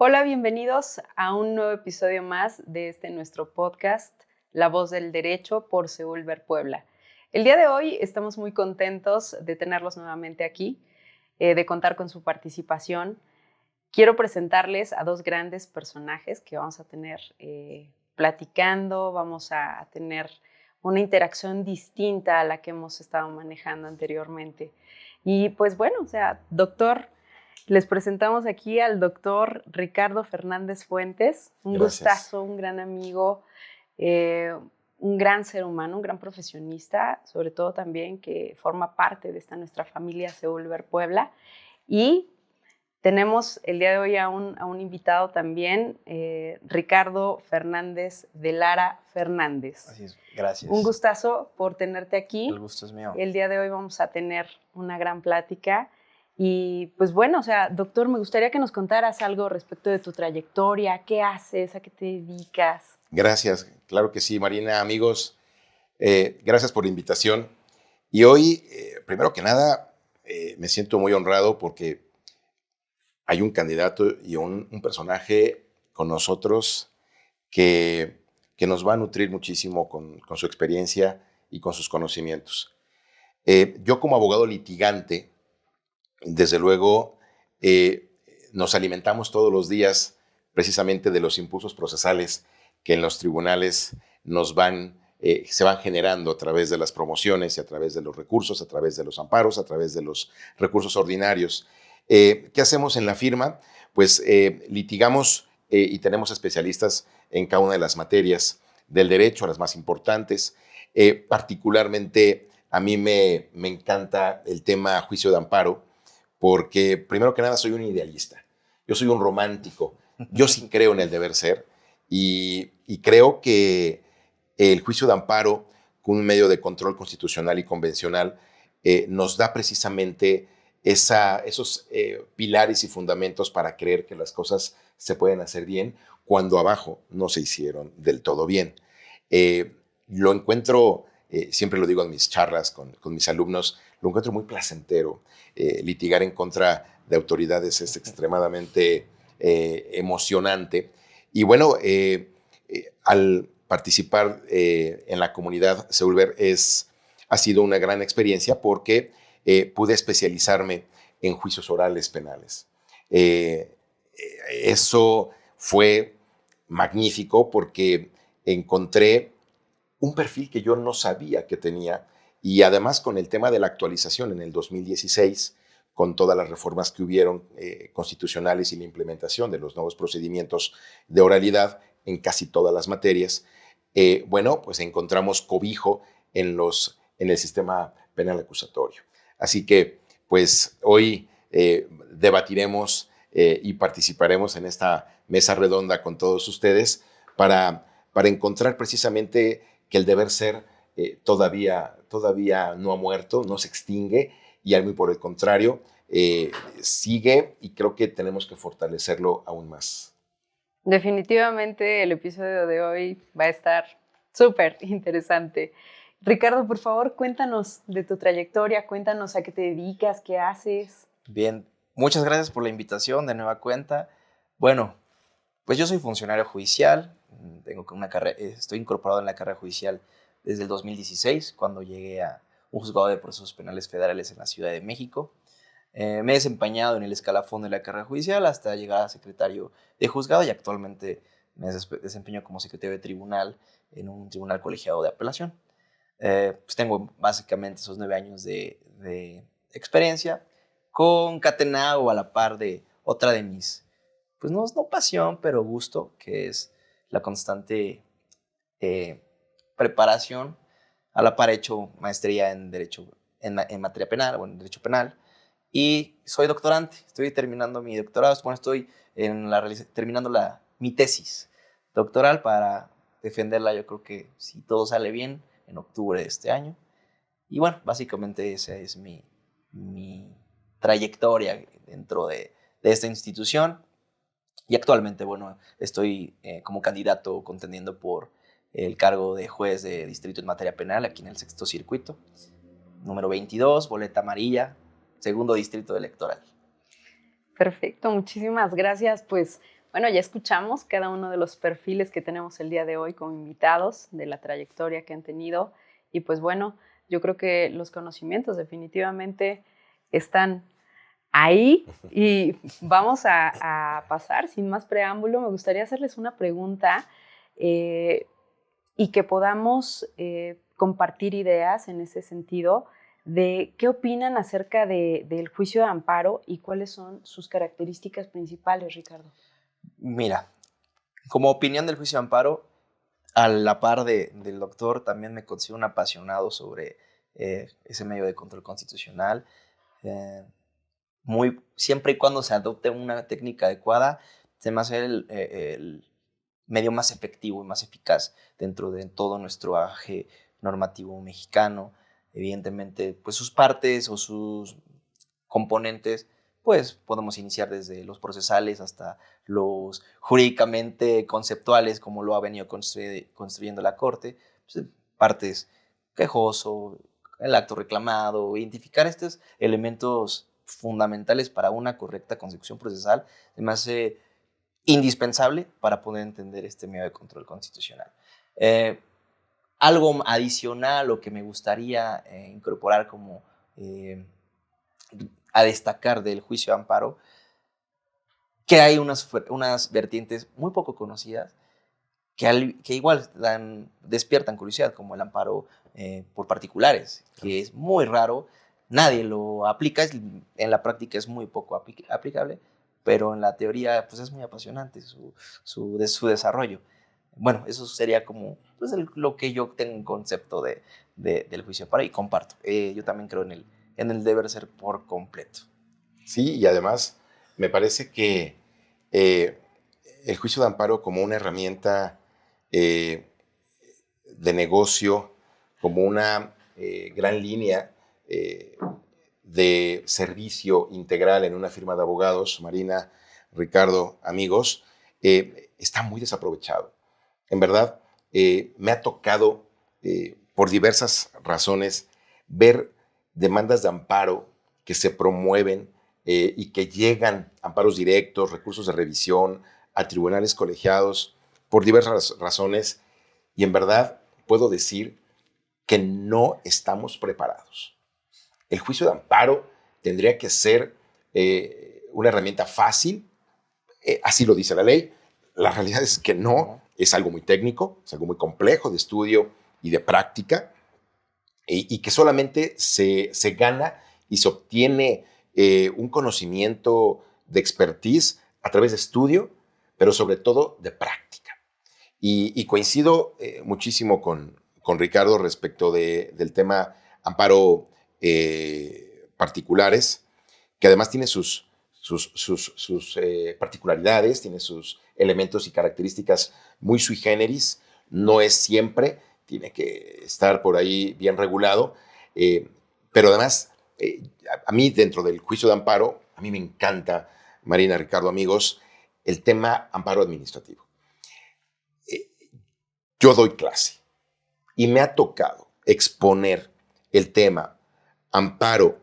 Hola, bienvenidos a un nuevo episodio más de nuestro podcast, La Voz del Derecho por Seúl Puebla. El día de hoy estamos muy contentos de tenerlos nuevamente aquí, de contar con su participación. Quiero presentarles a dos grandes personajes que vamos a tener platicando, vamos a tener una interacción distinta a la que hemos estado manejando anteriormente. Y pues bueno, doctor, les presentamos aquí al doctor Ricardo Fernández Fuentes, un Gracias. gustazo, un gran amigo, un gran ser humano, un gran profesionista, sobre todo también que forma parte de nuestra familia Seúl Puebla. Y tenemos el día de hoy a un invitado también, Ricardo Fernández de Lara Fernández. Así es, gracias. Un gustazo por tenerte aquí. El gusto es mío. El día de hoy vamos a tener una gran plática. Y pues bueno, doctor, me gustaría que nos contaras algo respecto de tu trayectoria, qué haces, a qué te dedicas. Gracias, claro que sí, Marina, amigos, gracias por la invitación. Y hoy, primero que nada, me siento muy honrado porque hay un candidato y un personaje con nosotros que nos va a nutrir muchísimo con su experiencia y con sus conocimientos. Yo como abogado litigante, desde luego, nos alimentamos todos los días precisamente de los impulsos procesales que en los tribunales se van generando a través de las promociones y a través de los recursos, a través de los amparos, a través de los recursos ordinarios. ¿Qué hacemos en la firma? Pues litigamos y tenemos especialistas en cada una de las materias del derecho, a las más importantes. Particularmente a mí me encanta el tema juicio de amparo, porque primero que nada soy un idealista, yo soy un romántico, yo sí creo en el deber ser y creo que el juicio de amparo, con un medio de control constitucional y convencional, nos da precisamente esos pilares y fundamentos para creer que las cosas se pueden hacer bien cuando abajo no se hicieron del todo bien. Lo encuentro, siempre lo digo en mis charlas con mis alumnos, lo encuentro muy placentero. Litigar en contra de autoridades es extremadamente emocionante. Y bueno, al participar en la comunidad Seúl ha sido una gran experiencia porque pude especializarme en juicios orales penales. Eso fue magnífico porque encontré un perfil que yo no sabía que tenía, y además con el tema de la actualización en el 2016, con todas las reformas que hubieron constitucionales y la implementación de los nuevos procedimientos de oralidad en casi todas las materias, bueno, pues encontramos cobijo en el sistema penal acusatorio. Así que, pues hoy debatiremos y participaremos en esta mesa redonda con todos ustedes para encontrar precisamente que el deber ser todavía no ha muerto, no se extingue, y muy por el contrario, sigue, y creo que tenemos que fortalecerlo aún más. Definitivamente el episodio de hoy va a estar súper interesante. Ricardo, por favor, cuéntanos de tu trayectoria, cuéntanos a qué te dedicas, qué haces. Bien, muchas gracias por la invitación de nueva cuenta. Bueno, pues yo soy funcionario judicial, estoy incorporado en la carrera judicial desde el 2016, cuando llegué a un juzgado de procesos penales federales en la Ciudad de México. Me he desempeñado en el escalafón de la carrera judicial hasta llegar a secretario de juzgado, y actualmente me desempeño como secretario de tribunal en un tribunal colegiado de apelación. Pues tengo básicamente esos 9 años de experiencia, concatenado a la par de otra de mis, pues no pasión, pero gusto, que es la constante preparación. A la par he hecho maestría en Derecho, en materia penal, o en Derecho Penal, y soy doctorante. Estoy terminando mi doctorado, bueno, estoy terminando mi tesis doctoral para defenderla, yo creo que si todo sale bien, en octubre de este año. Y bueno, básicamente esa es mi trayectoria dentro de esta institución. Y actualmente, bueno, estoy como candidato contendiendo por el cargo de juez de distrito en materia penal aquí en el Sexto Circuito, número 22, boleta amarilla, segundo distrito electoral. Perfecto, muchísimas gracias. Pues Bueno, ya escuchamos cada uno de los perfiles que tenemos el día de hoy como invitados, de la trayectoria que han tenido. Y pues bueno, yo creo que los conocimientos definitivamente están ahí y vamos a pasar sin más preámbulo. Me gustaría hacerles una pregunta y que podamos compartir ideas en ese sentido de qué opinan acerca del juicio de amparo y cuáles son sus características principales, Ricardo. Mira, como opinión del juicio de amparo, a la par del doctor, también me considero un apasionado sobre ese medio de control constitucional. Siempre y cuando se adopte una técnica adecuada, se me hace el medio más efectivo y más eficaz dentro de todo nuestro aje normativo mexicano. Evidentemente, pues sus partes o sus componentes, pues podemos iniciar desde los procesales hasta los jurídicamente conceptuales, como lo ha venido construyendo la Corte, pues, partes quejoso, el acto reclamado, identificar estos elementos fundamentales para una correcta consecución procesal, se me hace indispensable para poder entender este medio de control constitucional. Algo adicional o que me gustaría incorporar como a destacar del juicio de amparo, que hay unas vertientes muy poco conocidas que igual despiertan curiosidad, como el amparo por particulares, que es muy raro, nadie lo aplica, en la práctica es muy poco aplicable, pero en la teoría pues es muy apasionante su desarrollo. Bueno, eso sería como pues, lo que yo tengo en concepto del juicio de amparo y comparto. Yo también creo en el deber ser por completo. Sí, y además me parece que el juicio de amparo como una herramienta de negocio, como una gran línea de servicio integral en una firma de abogados, Marina, Ricardo, amigos, está muy desaprovechado. En verdad, me ha tocado, por diversas razones, ver demandas de amparo que se promueven y que llegan amparos directos, recursos de revisión a tribunales colegiados por diversas razones. Y en verdad puedo decir que no estamos preparados. El juicio de amparo tendría que ser una herramienta fácil, así lo dice la ley. La realidad es que no, es algo muy técnico, es algo muy complejo de estudio y de práctica, y que solamente se gana y se obtiene un conocimiento de expertise a través de estudio, pero sobre todo de práctica. Y coincido muchísimo con Ricardo respecto del tema amparo particulares, que además tiene sus particularidades, tiene sus elementos y características muy sui generis, no es siempre, tiene que estar por ahí bien regulado, pero además, a mí dentro del juicio de amparo, a mí me encanta, Marina, Ricardo, amigos, el tema amparo administrativo. Yo doy clase y me ha tocado exponer el tema amparo,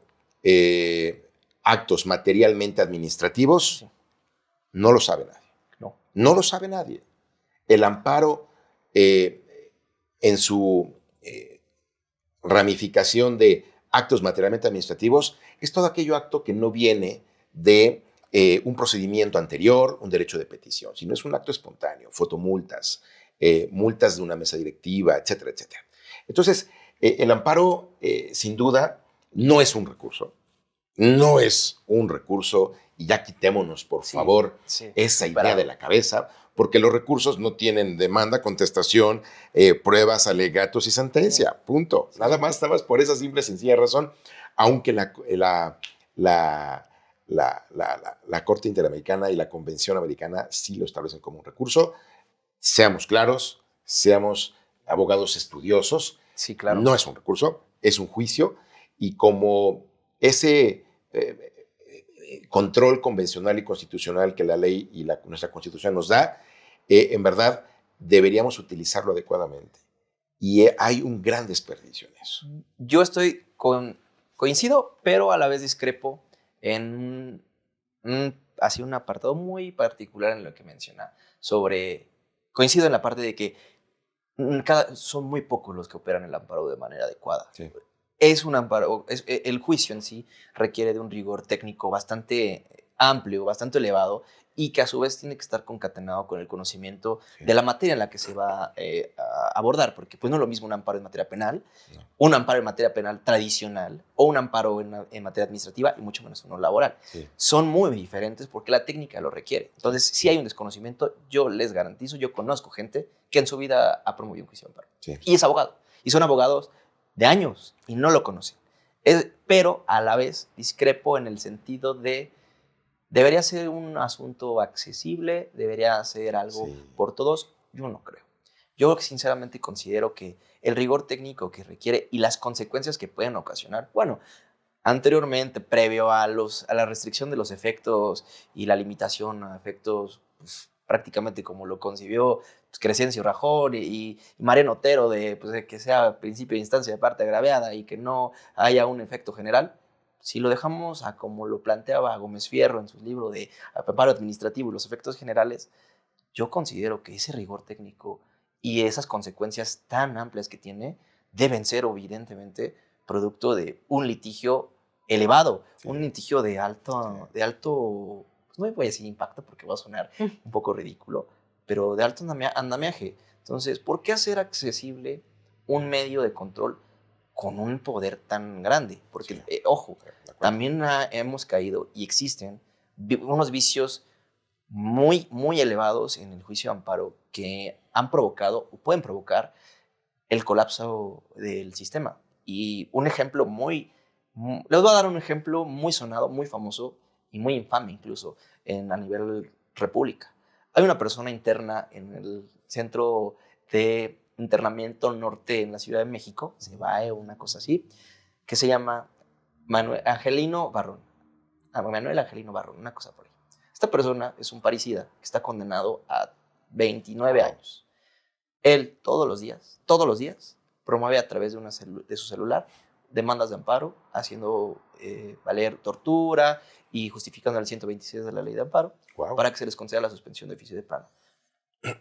actos materialmente administrativos, sí. No lo sabe nadie. No lo sabe nadie. El amparo, en su ramificación de actos materialmente administrativos, es todo aquello acto que no viene de un procedimiento anterior, un derecho de petición, sino es un acto espontáneo, fotomultas, multas de una mesa directiva, etcétera, etcétera. Entonces, el amparo, sin duda, no es un recurso. No es un recurso, y ya quitémonos, por favor, esa idea de la cabeza, porque los recursos no tienen demanda, contestación, pruebas, alegatos y sentencia, punto. Nada más por esa simple y sencilla razón, aunque la Corte Interamericana y la Convención Americana sí lo establecen como un recurso. Seamos claros, seamos abogados estudiosos. Sí, claro. No es un recurso, es un juicio, y como ese control convencional y constitucional que la ley y nuestra Constitución nos da, en verdad deberíamos utilizarlo adecuadamente. Y hay un gran desperdicio en eso. Yo coincido, pero a la vez discrepo en un hacia un apartado muy particular en lo que menciona sobre, coincido en la parte de que son muy pocos los que operan el amparo de manera adecuada. Sí. Es un amparo, el juicio en sí requiere de un rigor técnico bastante amplio, bastante elevado, y que a su vez tiene que estar concatenado con el conocimiento de la materia en la que se va a abordar, porque pues no es lo mismo un amparo en materia penal, un amparo en materia penal tradicional o un amparo en materia administrativa y mucho menos uno laboral. Sí. Son muy diferentes porque la técnica lo requiere. Entonces, si hay un desconocimiento, yo les garantizo, yo conozco gente que en su vida ha promovido un juicio de amparo. Sí. Y es abogado. Y son abogados de años y no lo conocen. Pero a la vez discrepo en el sentido de debería ser un asunto accesible, debería ser algo por todos. Yo no creo. Yo sinceramente considero que el rigor técnico que requiere y las consecuencias que pueden ocasionar, bueno, anteriormente, previo a la restricción de los efectos y la limitación a efectos, pues, prácticamente como lo concibió pues, Crescencio Rajón y Mariano Otero, de que sea principio de instancia de parte agraviada y que no haya un efecto general, si lo dejamos a como lo planteaba Gómez Fierro en su libro de Amparo Administrativo y los efectos generales, yo considero que ese rigor técnico y esas consecuencias tan amplias que tiene deben ser evidentemente producto de un litigio elevado, un litigio de alto, pues no me voy a decir impacto porque va a sonar un poco ridículo, pero de alto andamiaje. Entonces, ¿por qué hacer accesible un medio de control con un poder tan grande? Porque, ojo, también hemos caído y existen unos vicios muy, muy elevados en el juicio de amparo que han provocado o pueden provocar el colapso del sistema. Y un ejemplo les voy a dar un ejemplo muy sonado, muy famoso y muy infame incluso a nivel república. Hay una persona interna en el centro de internamiento norte en la Ciudad de México, CEBAE o una cosa así, que se llama Manuel Angelino Barrón, una cosa por ahí. Esta persona es un parricida que está condenado a 29 años. Él todos los días, promueve a través de su celular demandas de amparo, haciendo valer tortura y justificando el 126 de la ley de amparo para que se les conceda la suspensión de oficio de plano.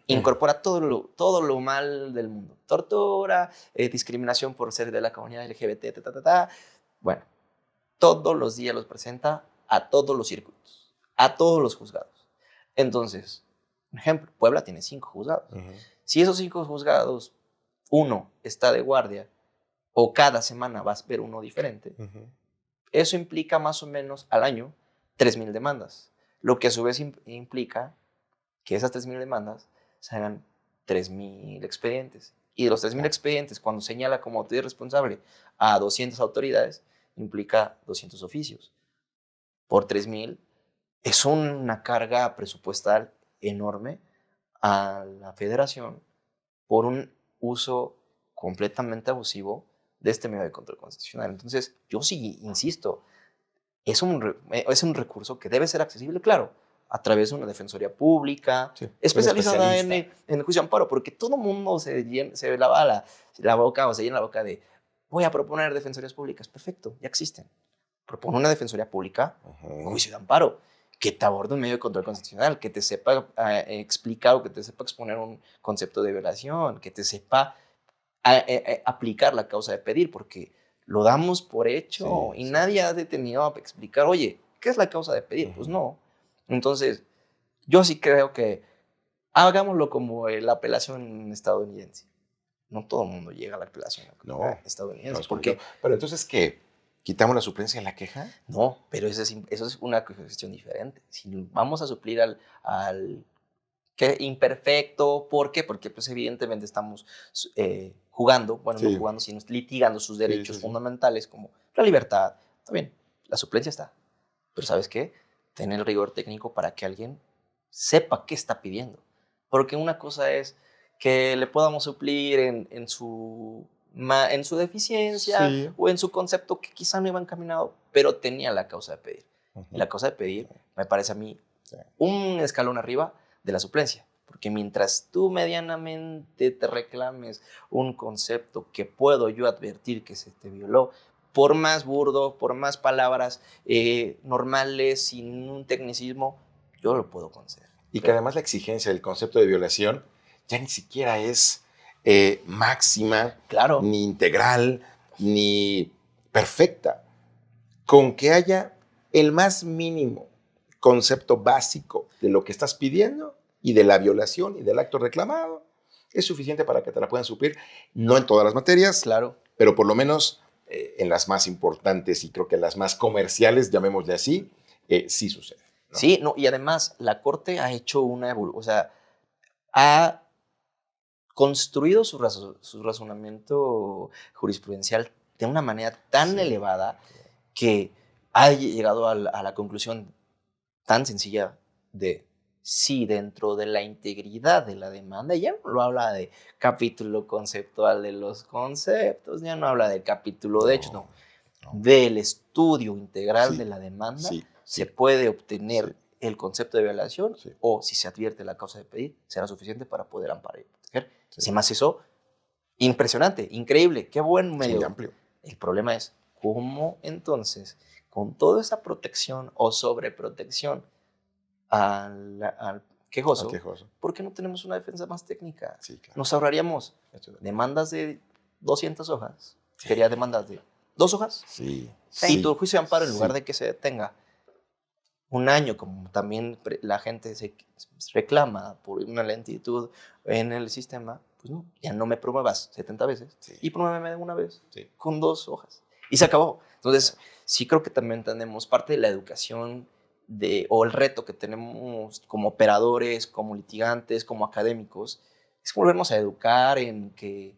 Incorpora todo lo mal del mundo. Tortura, discriminación por ser de la comunidad LGBT, Bueno, todos los días los presenta a todos los circuitos, a todos los juzgados. Entonces, por ejemplo, Puebla tiene 5 juzgados. Si esos 5 juzgados, uno está de guardia o cada semana vas a ver uno diferente, eso implica más o menos al año 3,000 demandas, lo que a su vez implica que esas 3,000 demandas se hagan 3,000 expedientes. Y de los 3,000 expedientes, cuando señala como autoridad responsable a 200 autoridades, implica 200 oficios. Por 3,000 es una carga presupuestal enorme a la federación por un uso completamente abusivo de este medio de control constitucional. Entonces, yo sí insisto, es un recurso que debe ser accesible, claro, a través de una defensoría pública, especializada en el juicio de amparo, porque todo el mundo se lava la boca o se llena la boca de voy a proponer defensorías públicas. Perfecto, ya existen. Propone una defensoría pública, juicio de amparo, que te aborde un medio de control constitucional, que te sepa explicar o que te sepa exponer un concepto de violación, que te sepa aplicar la causa de pedir, porque lo damos por hecho y nadie ha detenido a explicar, oye, ¿qué es la causa de pedir? Pues no. Entonces, yo sí creo que hagámoslo como la apelación estadounidense. No todo el mundo llega a la apelación estadounidense. No, porque, pero entonces, ¿qué? ¿Quitamos la suplencia en la queja? No, pero eso es una cuestión diferente. Si vamos a suplir al que imperfecto, ¿por qué? Porque pues evidentemente estamos jugando, no jugando, sino litigando sus derechos fundamentales como la libertad. Está bien, la suplencia está. Pero ¿sabes qué? Tener el rigor técnico para que alguien sepa qué está pidiendo. Porque una cosa es que le podamos suplir en su deficiencia o en su concepto que quizá no iba encaminado, pero tenía la causa de pedir. Y la causa de pedir me parece a mí un escalón arriba de la suplencia. Porque mientras tú medianamente te reclames un concepto que puedo yo advertir que se te violó, por más burdo, por más palabras normales, sin un tecnicismo, yo lo puedo conceder. Y que además la exigencia del concepto de violación ya ni siquiera es máxima, Claro. ni integral, ni perfecta. Con que haya el más mínimo concepto básico de lo que estás pidiendo y de la violación y del acto reclamado, es suficiente para que te la puedan suplir, no en todas las materias, Claro. pero por lo menos en las más importantes y creo que en las más comerciales, llamémosle así, sí sucede, ¿no? Sí, no, y además la Corte ha hecho una evolución, o sea, ha construido su razonamiento jurisprudencial de una manera tan elevada que ha llegado a la conclusión tan sencilla de sí, dentro de la integridad de la demanda, ya no lo habla de capítulo conceptual de los conceptos, ya no habla del capítulo de hechos, no. Del estudio integral de la demanda se puede obtener el concepto de violación o, si se advierte la causa de pedir, será suficiente para poder amparar y proteger. Se me hace eso impresionante, increíble, qué buen medio. Amplio. El problema es cómo entonces, con toda esa protección o sobreprotección al quejoso, ¿por qué no tenemos una defensa más técnica? Sí, claro. Nos ahorraríamos demandas de 200 hojas, quería demandas de 2 hojas, y tu juicio de amparo, en lugar de que se detenga un año, como también la gente se reclama por una lentitud en el sistema, pues no, ya no me promuevas 70 veces y promuéveme una vez con 2 hojas. Y se acabó. Entonces, sí creo que también tenemos parte de la educación o el reto que tenemos como operadores, como litigantes, como académicos, es volvernos a educar en que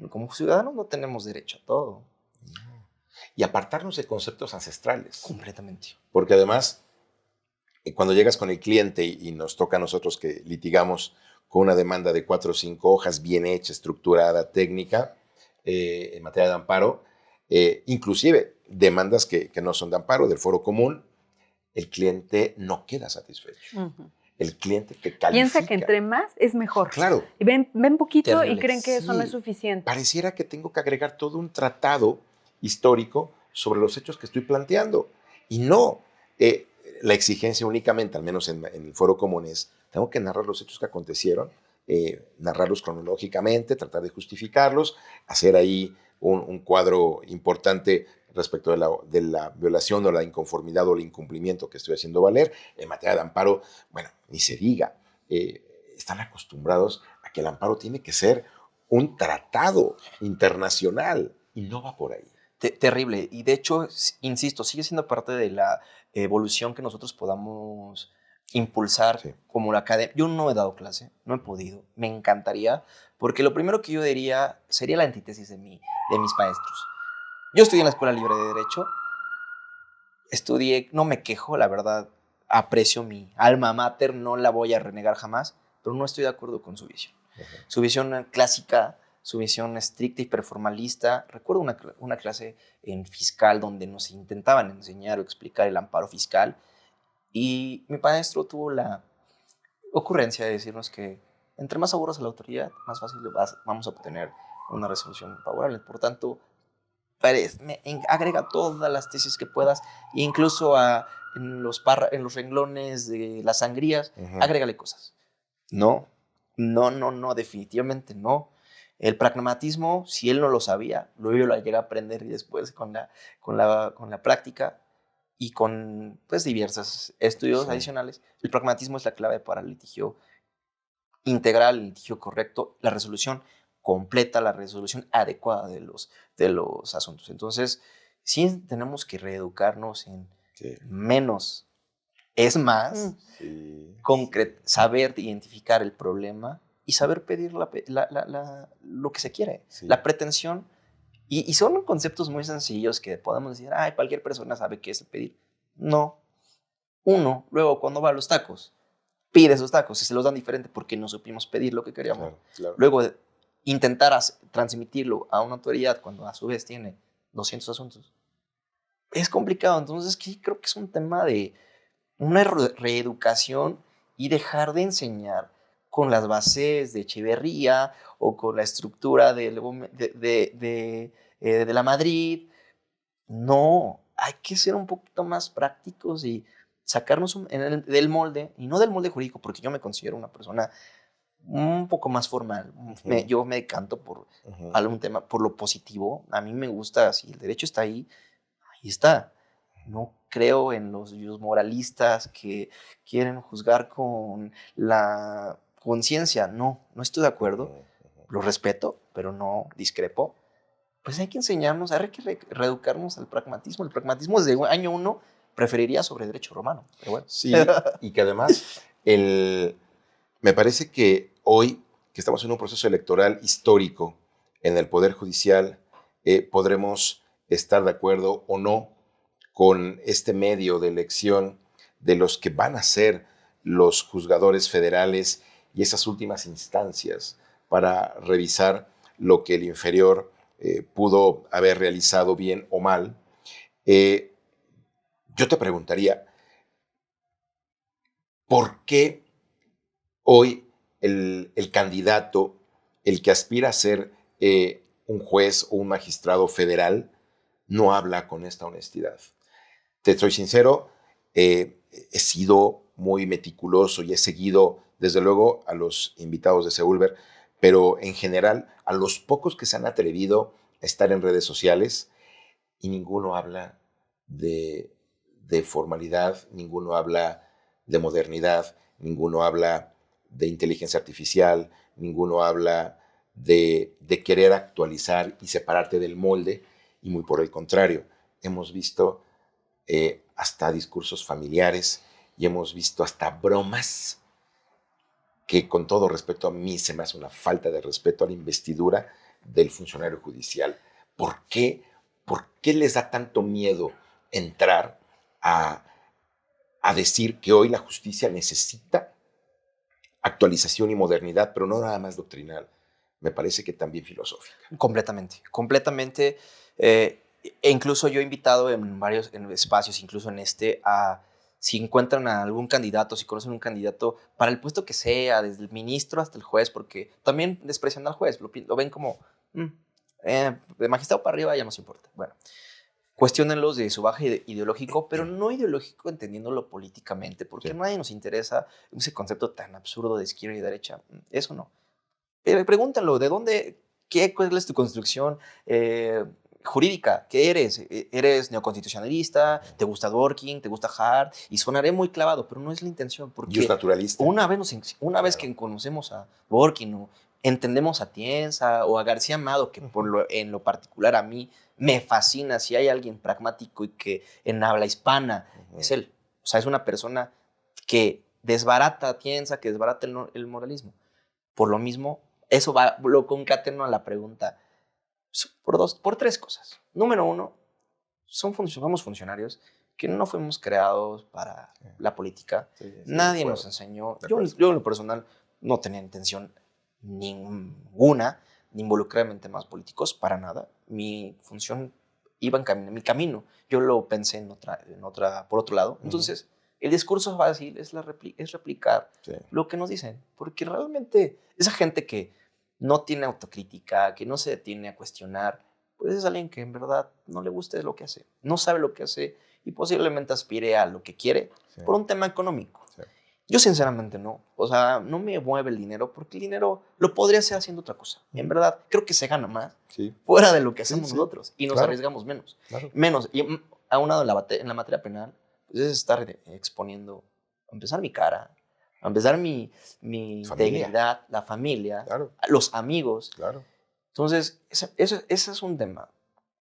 como ciudadanos no tenemos derecho a todo. Y apartarnos de conceptos ancestrales. Completamente. Porque además, cuando llegas con el cliente y nos toca a nosotros que litigamos con una demanda de 4 o 5 hojas, bien hecha, estructurada, técnica, en materia de amparo, inclusive demandas que no son de amparo, del foro común, el cliente no queda satisfecho. El cliente que califica. Piensa que entre más es mejor. Claro. Y ven poquito Terrible. Y creen que eso no es suficiente. Pareciera que tengo que agregar todo un tratado histórico sobre los hechos que estoy planteando. Y no, la exigencia únicamente, al menos en el foro común, es tengo que narrar los hechos que acontecieron, narrarlos cronológicamente, tratar de justificarlos, hacer ahí un cuadro importante respecto de la violación o la inconformidad o el incumplimiento que estoy haciendo valer. En materia de amparo, bueno, ni se diga, están acostumbrados a que el amparo tiene que ser un tratado internacional y no va por ahí. Terrible. Y de hecho, insisto, sigue siendo parte de la evolución que nosotros podamos impulsar como la academia. Yo no he dado clase, no he podido, me encantaría, porque lo primero que yo diría sería la antítesis de mis maestros. Yo estudié en la Escuela Libre de Derecho, estudié, no me quejo, la verdad, aprecio mi alma mater, no la voy a renegar jamás, pero no estoy de acuerdo con su visión. Su visión clásica, su visión estricta y performalista. Recuerdo una clase en fiscal donde nos intentaban enseñar o explicar el amparo fiscal y mi maestro tuvo la ocurrencia de decirnos que entre más seguros a la autoridad, más fácil vamos a obtener una resolución favorable. Por tanto, agrega todas las tesis que puedas, incluso en los renglones de las sangrías, agrégale cosas. No, definitivamente no. El pragmatismo, si él no lo sabía, luego lo llega a aprender y después con la práctica y con pues, diversos estudios adicionales, el pragmatismo es la clave para el litigio integral, el litigio correcto, la resolución completa, la resolución adecuada de los asuntos. Entonces, sí tenemos que reeducarnos en menos es más, saber identificar el problema y saber pedir lo que se quiere, la pretensión. Y son conceptos muy sencillos que podemos decir, cualquier persona sabe qué es pedir. No. Uno, luego cuando va a los tacos, pide esos tacos y se los dan diferente porque no supimos pedir lo que queríamos. Claro. Luego, intentar transmitirlo a una autoridad cuando a su vez tiene 200 asuntos, es complicado. Entonces, creo que es un tema de una reeducación y dejar de enseñar con las bases de Echeverría o con la estructura de la Madrid. No, hay que ser un poquito más prácticos y sacarnos del molde, y no del molde jurídico, porque yo me considero una persona un poco más formal. Yo me decanto por algún tema, por lo positivo. A mí me gusta, si el derecho está ahí, ahí está. No creo en los moralistas que quieren juzgar con la conciencia. No estoy de acuerdo. Lo respeto, pero no discrepo. Pues hay que enseñarnos, hay que reeducarnos al pragmatismo. El pragmatismo desde año 1 preferiría sobre derecho romano. Pero bueno. Sí, y que además me parece que hoy, que estamos en un proceso electoral histórico en el Poder Judicial, podremos estar de acuerdo o no con este medio de elección de los que van a ser los juzgadores federales y esas últimas instancias para revisar lo que el inferior pudo haber realizado bien o mal. Yo te preguntaría, ¿por qué hoy el candidato, el que aspira a ser un juez o un magistrado federal, no habla con esta honestidad? Te soy sincero, he sido muy meticuloso y he seguido, desde luego, a los invitados de Seúlver, pero en general a los pocos que se han atrevido a estar en redes sociales, y ninguno habla de formalidad, ninguno habla de modernidad, ninguno habla de inteligencia artificial, ninguno habla de querer actualizar y separarte del molde, y muy por el contrario, hemos visto hasta discursos familiares y hemos visto hasta bromas que, con todo respeto, a mí se me hace una falta de respeto a la investidura del funcionario judicial. ¿Por qué les da tanto miedo entrar a decir que hoy la justicia necesita actualización y modernidad, pero no nada más doctrinal? Me parece que también filosófica. Completamente. E incluso yo he invitado en varios espacios, incluso en si encuentran a algún candidato, si conocen un candidato para el puesto que sea, desde el ministro hasta el juez, porque también desprecian al juez, lo ven como de magistrado para arriba ya nos importa. Bueno, cuestionenlos de su baje ideológico, pero no ideológico entendiéndolo políticamente, porque a nadie nos interesa ese concepto tan absurdo de izquierda y derecha. Eso no. Pregúntenlo, ¿de dónde? ¿Cuál es tu construcción jurídica? ¿Qué eres? ¿Eres neoconstitucionalista? ¿Te gusta Dworkin? ¿Te gusta Hart? Y sonaré muy clavado, pero no es la intención. Porque yo es naturalista. Una vez que conocemos a Dworkin o entendemos a Tienza o a García Amado, que en lo particular a mí me fascina, si hay alguien pragmático y que en habla hispana, es él. O sea, es una persona que desbarata a Tienza, que desbarata el moralismo. Por lo mismo, eso lo concateno a la pregunta por tres cosas. Número uno, somos funcionarios que no fuimos creados para la política. Nadie nos enseñó. Yo en lo personal no tenía intención ninguna de involucrarme en temas políticos, para nada. Mi función iba en mi camino. Yo lo pensé por otro lado. Entonces, el discurso fácil es replicar lo que nos dicen, porque realmente esa gente que no tiene autocrítica, que no se detiene a cuestionar, pues es alguien que en verdad no le gusta lo que hace, no sabe lo que hace y posiblemente aspire a lo que quiere por un tema económico. Yo sinceramente no, o sea, no me mueve el dinero porque el dinero lo podría hacer haciendo otra cosa. En verdad, creo que se gana más fuera de lo que hacemos nosotros y nos arriesgamos menos. Menos, y aunado en la materia penal, pues es estar exponiendo, a empezar mi cara, a empezar mi integridad, la familia, los amigos. Entonces, ese es un tema.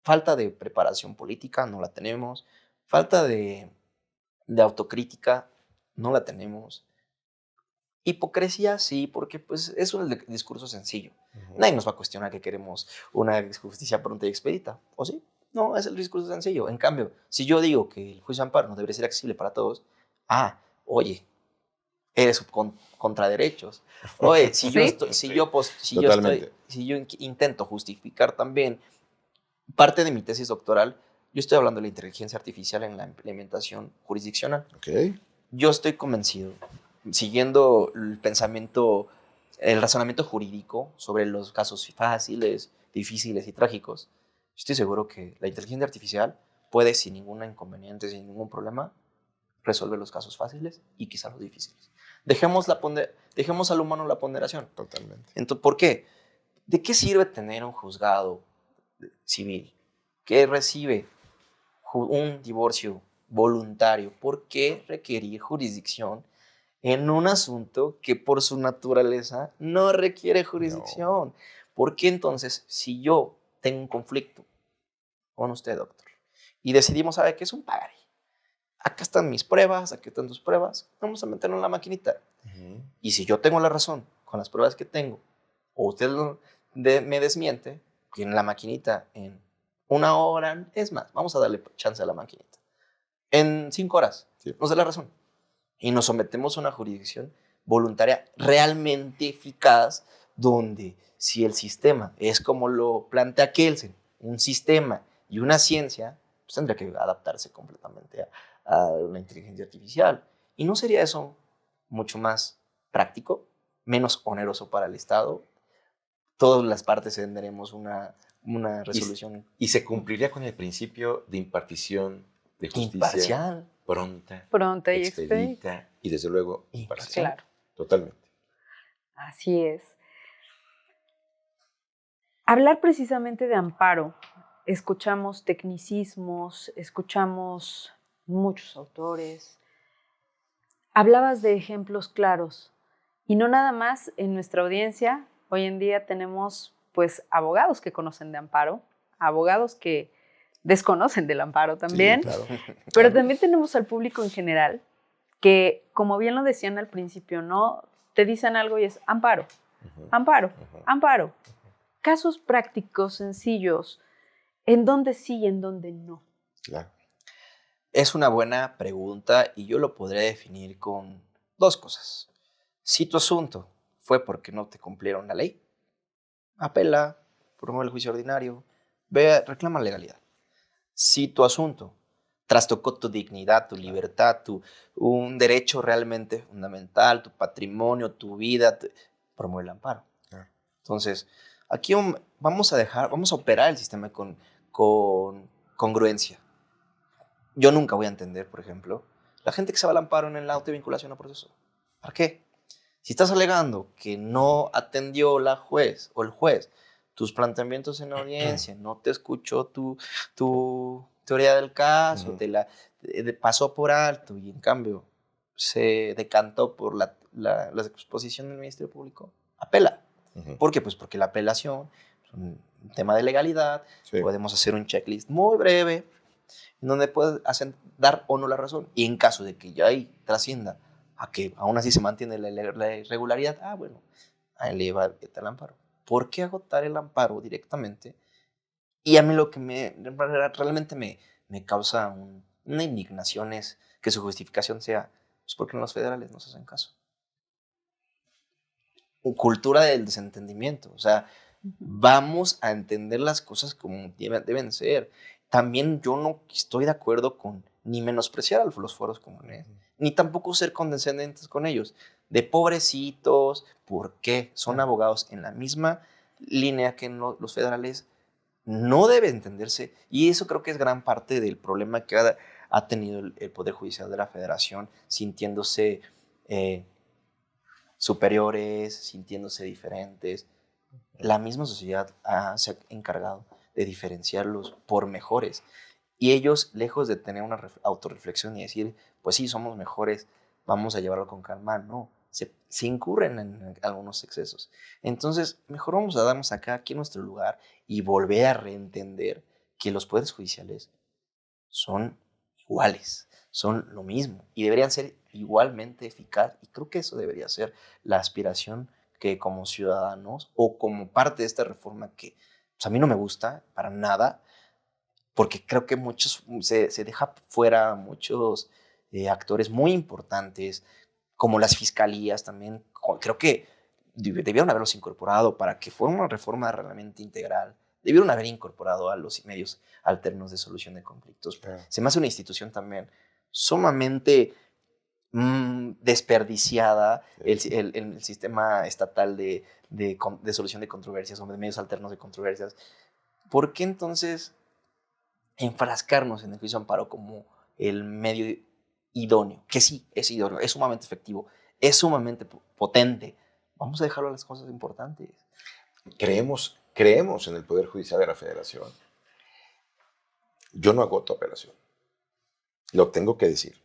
Falta de preparación política, no la tenemos. Falta de autocrítica, no la tenemos. Hipocresía, sí, porque pues, es un discurso sencillo. Nadie nos va a cuestionar que queremos una justicia pronta y expedita, ¿o sí? No, es el discurso sencillo. En cambio, si yo digo que el juicio de amparo no debería ser accesible para todos, oye, eres contra derechos. Oye, si yo intento justificar también parte de mi tesis doctoral, yo estoy hablando de la inteligencia artificial en la implementación jurisdiccional. Yo estoy convencido, siguiendo el razonamiento jurídico sobre los casos fáciles, difíciles y trágicos, estoy seguro que la inteligencia artificial puede, sin ningún inconveniente, sin ningún problema, resuelve los casos fáciles y quizá los difíciles. Dejemos al humano la ponderación. Totalmente. Entonces, ¿por qué? ¿De qué sirve tener un juzgado civil que recibe un divorcio voluntario? ¿Por qué requerir jurisdicción en un asunto que por su naturaleza no requiere jurisdicción? No. ¿Por qué entonces, si yo tengo un conflicto con usted, doctor, y decidimos, ¿sabe qué? Es un pagaré. Acá están mis pruebas, aquí están tus pruebas, vamos a meterlo en la maquinita. Y si yo tengo la razón con las pruebas que tengo, o usted me desmiente, que en la maquinita en 1 hora, es más, vamos a darle chance a la maquinita. En 5 horas, sí, nos da la razón. Y nos sometemos a una jurisdicción voluntaria realmente eficaz, donde si el sistema es como lo plantea Kelsen, un sistema y una ciencia, pues tendría que adaptarse completamente a la inteligencia artificial. ¿Y no sería eso mucho más práctico, menos oneroso para el Estado? Todas las partes tendremos una resolución. Y se cumpliría con el principio de impartición de justicia. Imparcial. Pronta y expedita. Y desde luego imparcial. Claro. Totalmente. Así es. Hablar precisamente de amparo, escuchamos tecnicismos, escuchamos muchos autores. Hablabas de ejemplos claros y no nada más en nuestra audiencia. Hoy en día tenemos pues abogados que conocen de amparo, abogados que desconocen del amparo también, sí, claro. Pero también tenemos al público en general que, como bien lo decían al principio, ¿no? Te dicen algo y es amparo, amparo, amparo. Casos prácticos, sencillos, ¿en dónde sí y en dónde no? Claro. Es una buena pregunta y yo lo podría definir con 2 cosas. Si tu asunto fue porque no te cumplieron la ley, apela, promueve el juicio ordinario, reclama legalidad. Si tu asunto trastocó tu dignidad, tu libertad, un derecho realmente fundamental, tu patrimonio, tu vida, promueve el amparo. Entonces, aquí vamos a operar el sistema con congruencia. Yo nunca voy a entender, por ejemplo, la gente que se va al amparo en la autovinculación a proceso. ¿Para qué? Si estás alegando que no atendió la juez o el juez tus planteamientos en la audiencia, no te escuchó tu teoría del caso, pasó por alto y en cambio se decantó por la exposición del Ministerio Público, apela. ¿Por qué? Pues porque la apelación es un tema de legalidad, sí. Podemos hacer un checklist muy breve en donde puedes dar o no la razón. Y en caso de que ya ahí trascienda a que aún así se mantiene la irregularidad, bueno, ahí le va el amparo. ¿Por qué agotar el amparo directamente? Y a mí lo que realmente me causa una indignación es que su justificación sea, pues porque los federales no se hacen caso. Cultura del desentendimiento, o sea, vamos a entender las cosas como deben ser. También yo no estoy de acuerdo con ni menospreciar a los foros comunes, ni tampoco ser condescendentes con ellos, de pobrecitos, porque son abogados en la misma línea que los federales, no debe entenderse, y eso creo que es gran parte del problema que ha tenido el Poder Judicial de la Federación, sintiéndose superiores, sintiéndose diferentes. La misma sociedad se ha encargado de diferenciarlos por mejores. Y ellos, lejos de tener una autorreflexión y decir, pues sí, somos mejores, vamos a llevarlo con calma, no. Se incurren en algunos excesos. Entonces, mejor vamos a darnos acá, aquí en nuestro lugar, y volver a reentender que los poderes judiciales son iguales, son lo mismo, y deberían ser igualmente eficaz. Y creo que eso debería ser la aspiración que como ciudadanos o como parte de esta reforma que pues a mí no me gusta para nada, porque creo que se deja fuera muchos actores muy importantes, como las fiscalías también. Creo que debieron haberlos incorporado para que fuera una reforma realmente integral. Debieron haber incorporado a los medios alternos de solución de conflictos. Se me hace una institución también sumamente desperdiciada, el sistema estatal de solución de controversias o de medios alternos de controversias. ¿Por qué entonces enfrascarnos en el juicio de amparo como el medio idóneo, que sí, es idóneo, es sumamente efectivo, es sumamente potente. Vamos a dejarlo a las cosas importantes. Creemos en el Poder Judicial de la Federación. Yo no agoto apelación. Lo tengo que decir.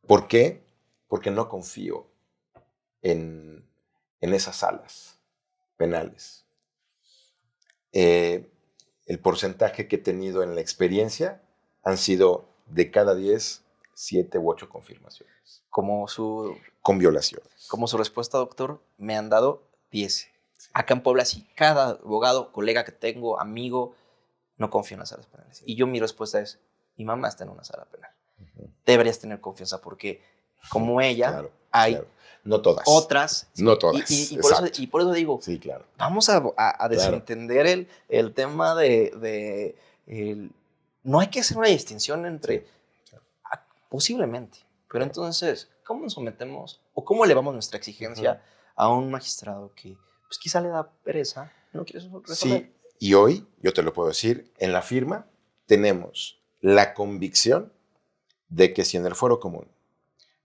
¿Por qué? Porque no confío en esas salas penales. El porcentaje que he tenido en la experiencia han sido de cada 10, 7 u 8 confirmaciones. Con violaciones. Como su respuesta, doctor, me han dado 10. Acá en Puebla, sí, cada abogado, colega que tengo, amigo, no confío en las salas penales. Y mi respuesta es, mi mamá está en una sala penal. Deberías tener confianza porque como ella, hay no todas. Otras. No todas. Y por eso digo, sí, claro. Vamos a desentender el tema no hay que hacer una distinción entre, posiblemente, pero entonces, ¿cómo nos sometemos o cómo elevamos nuestra exigencia a un magistrado que pues, quizá le da pereza y no quiere resolver? Sí, y hoy, yo te lo puedo decir, en la firma tenemos la convicción de que si en el fuero común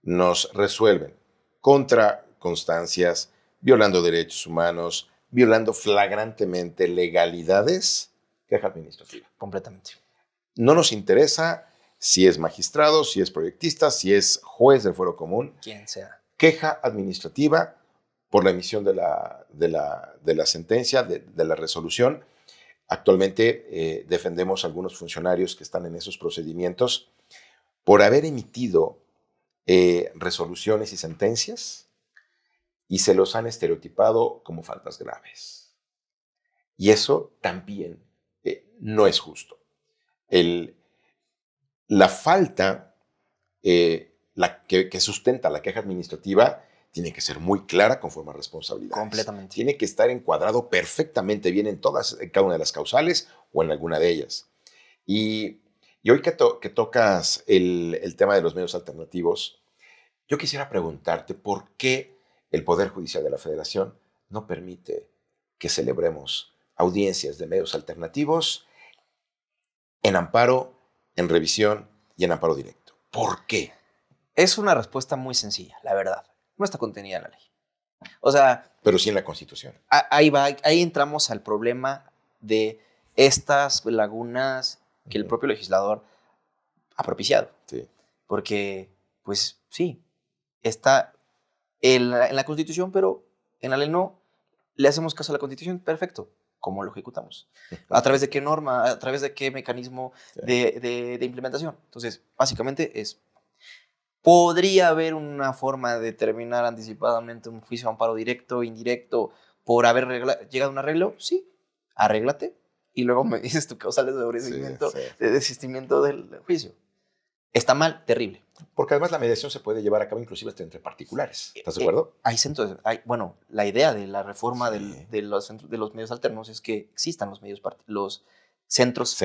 nos resuelven contra constancias, violando derechos humanos, violando flagrantemente legalidades, queja administrativa. Completamente. No nos interesa si es magistrado, si es proyectista, si es juez del fuero común. Quien sea. Queja administrativa por la emisión de la sentencia, de la resolución. Actualmente defendemos a algunos funcionarios que están en esos procedimientos por haber emitido resoluciones y sentencias y se los han estereotipado como faltas graves. Y eso también no es justo. La falta que sustenta la queja administrativa tiene que ser muy clara conforme a responsabilidades. Completamente. Tiene que estar encuadrado perfectamente bien en cada una de las causales o en alguna de ellas. Y hoy que tocas el tema de los medios alternativos, yo quisiera preguntarte por qué el Poder Judicial de la Federación no permite que celebremos audiencias de medios alternativos en amparo, en revisión y en amparo directo. ¿Por qué? Es una respuesta muy sencilla, la verdad. No está contenida en la ley. O sea... Pero sí en la Constitución. Ahí entramos al problema de estas lagunas que el propio legislador ha propiciado. Sí. Porque, pues sí, está en la Constitución, pero en la ley no. Le hacemos caso a la Constitución, perfecto. ¿Cómo lo ejecutamos? ¿A través de qué norma? ¿A través de qué mecanismo de implementación? Entonces, básicamente ¿podría haber una forma de determinar anticipadamente un juicio de amparo directo, indirecto, por haber llegado a un arreglo? Sí, arréglate y luego me dices tu causales de obedecimiento, de desistimiento del juicio. ¿Está mal? Terrible. Porque además la mediación se puede llevar a cabo inclusive hasta entre particulares. ¿Estás de acuerdo? Hay centros, bueno, la idea de la reforma de los medios alternos es que existan los centros.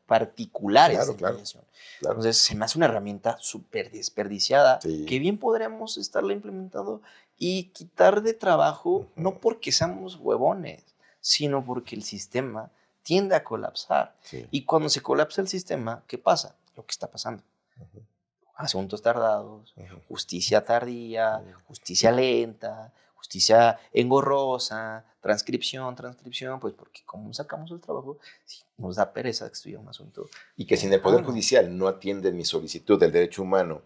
Particulares de mediación. Claro. Entonces, se me hace una herramienta súper desperdiciada que bien podríamos estarla implementando y quitar de trabajo, no porque seamos huevones, sino porque el sistema tiende a colapsar. Sí. Y cuando se colapsa el sistema, ¿qué pasa? Lo que está pasando. Asuntos tardados, justicia tardía, justicia lenta, justicia engorrosa, transcripción, pues porque como sacamos el trabajo, nos da pereza estudiar un asunto. Y que si en el Poder Judicial no atienden mi solicitud del derecho humano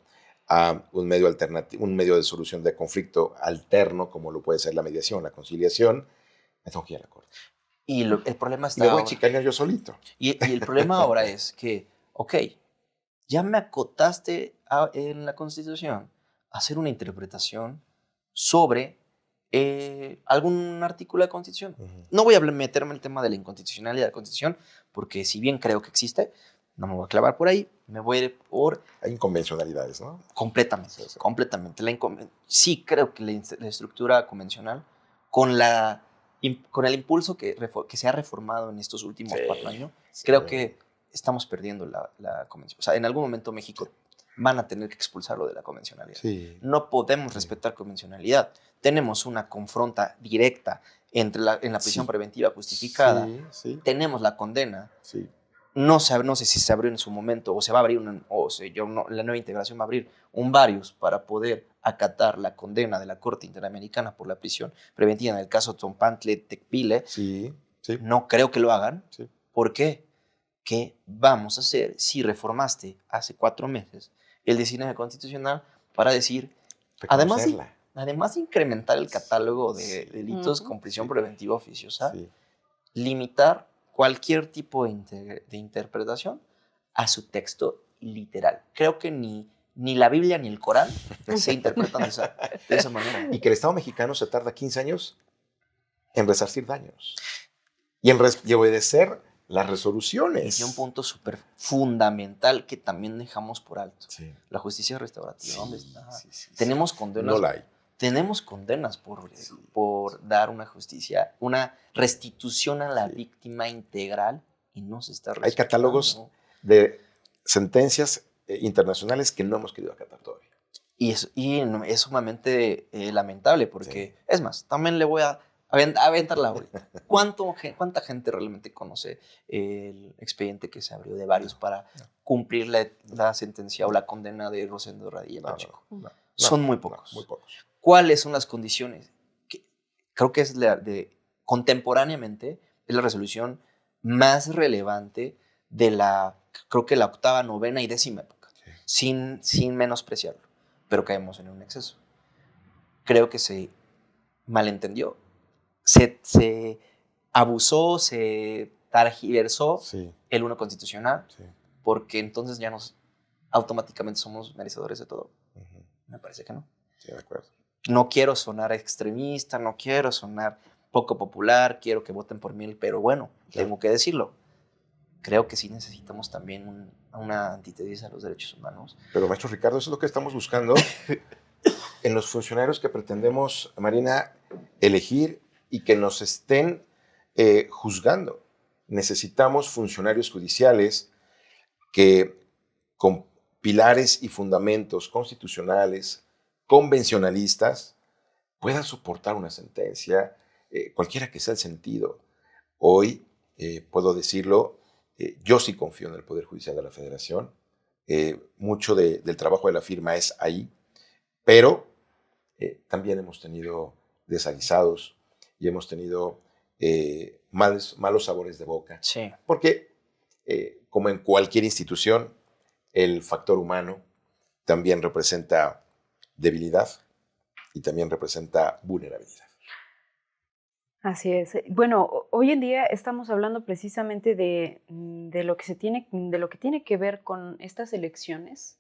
a un medio alternativo, un medio de solución de conflicto alterno, como lo puede ser la mediación, la conciliación, me tengo que ir a la corte. Y el problema está me voy a chicanear yo solito. Y el problema ahora es que, ok, ya me acotaste en la Constitución a hacer una interpretación sobre algún artículo de la Constitución. No voy a meterme en el tema de la inconstitucionalidad de la Constitución, porque si bien creo que existe, no me voy a clavar por ahí, me voy a ir por... Hay inconvencionalidades, ¿no? Completamente, sí. Completamente. Sí creo que la estructura convencional, con el impulso que se ha reformado en estos últimos 4 años, creo que estamos perdiendo la convención. O sea, en algún momento México van a tener que expulsarlo de la convencionalidad. Sí. No podemos respetar convencionalidad. Tenemos una confronta directa en la prisión preventiva justificada. Sí. Tenemos la condena. Sí. no sé si se abrió en su momento o se va a abrir, la nueva integración va a abrir un varios para poder acatar la condena de la Corte Interamericana por la prisión preventiva en el caso Tzompantla Tecpile. Sí, sí. No creo que lo hagan. Sí. ¿Por qué? ¿Qué vamos a hacer si reformaste hace 4 meses el 19 constitucional para decir, además de incrementar el catálogo de delitos con prisión preventiva oficiosa, limitar cualquier tipo de interpretación a su texto literal? Creo que ni la Biblia ni el Corán se interpretan de esa manera. Y que el Estado mexicano se tarda 15 años en resarcir daños y en obedecer las resoluciones. Y un punto súper fundamental que también dejamos por alto. Sí. La justicia restaurativa. ¿Dónde está? Tenemos condenas. No la hay. Tenemos condenas por dar una justicia, una restitución a la víctima integral y no se está respetando. Hay catálogos de sentencias internacionales que no hemos querido acatar todavía. Y es sumamente lamentable porque, es más, también le voy a aventarla ahorita. ¿Cuánta gente realmente conoce el expediente que se abrió de varios para cumplir la sentencia o la condena de Rosendo Radilla Pacheco? Son muy pocos. Muy pocos. ¿Cuáles son las condiciones? Creo que es contemporáneamente es la resolución más relevante de creo que la 8ª, 9ª y 10ª época, sin menospreciarlo, pero caemos en un exceso. Creo que se malentendió, se abusó, se targiversó el 1 constitucional, porque entonces ya automáticamente somos merecedores de todo. Me parece que no. Sí, de acuerdo. No quiero sonar extremista, no quiero sonar poco popular, quiero que voten por mí, pero bueno, tengo que decirlo. Creo que sí necesitamos también una antítesis a los derechos humanos. Pero, maestro Ricardo, eso es lo que estamos buscando en los funcionarios que pretendemos, Marina, elegir y que nos estén juzgando. Necesitamos funcionarios judiciales que, con pilares y fundamentos constitucionales, convencionalistas, puedan soportar una sentencia, cualquiera que sea el sentido. Hoy, puedo decirlo, yo sí confío en el Poder Judicial de la Federación. Mucho del trabajo de la firma es ahí, pero también hemos tenido desaguisados y hemos tenido malos sabores de boca. Sí. Porque, como en cualquier institución, el factor humano también representa debilidad y también representa vulnerabilidad. Así es. Bueno, hoy en día estamos hablando precisamente de lo que tiene que ver con estas elecciones.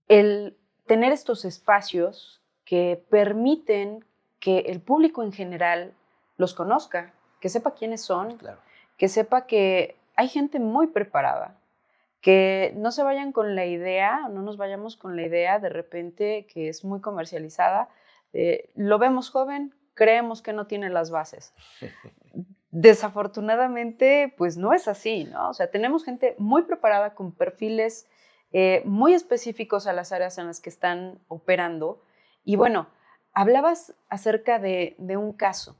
El tener estos espacios que permiten que el público en general los conozca, que sepa quiénes son, claro, que sepa que hay gente muy preparada, que no se vayan con la idea, no nos vayamos con la idea de repente que es muy comercializada. Lo vemos joven, creemos que no tiene las bases. Desafortunadamente, pues no es así, ¿no? O sea, tenemos gente muy preparada con perfiles muy específicos a las áreas en las que están operando. Y bueno, hablabas acerca de un caso.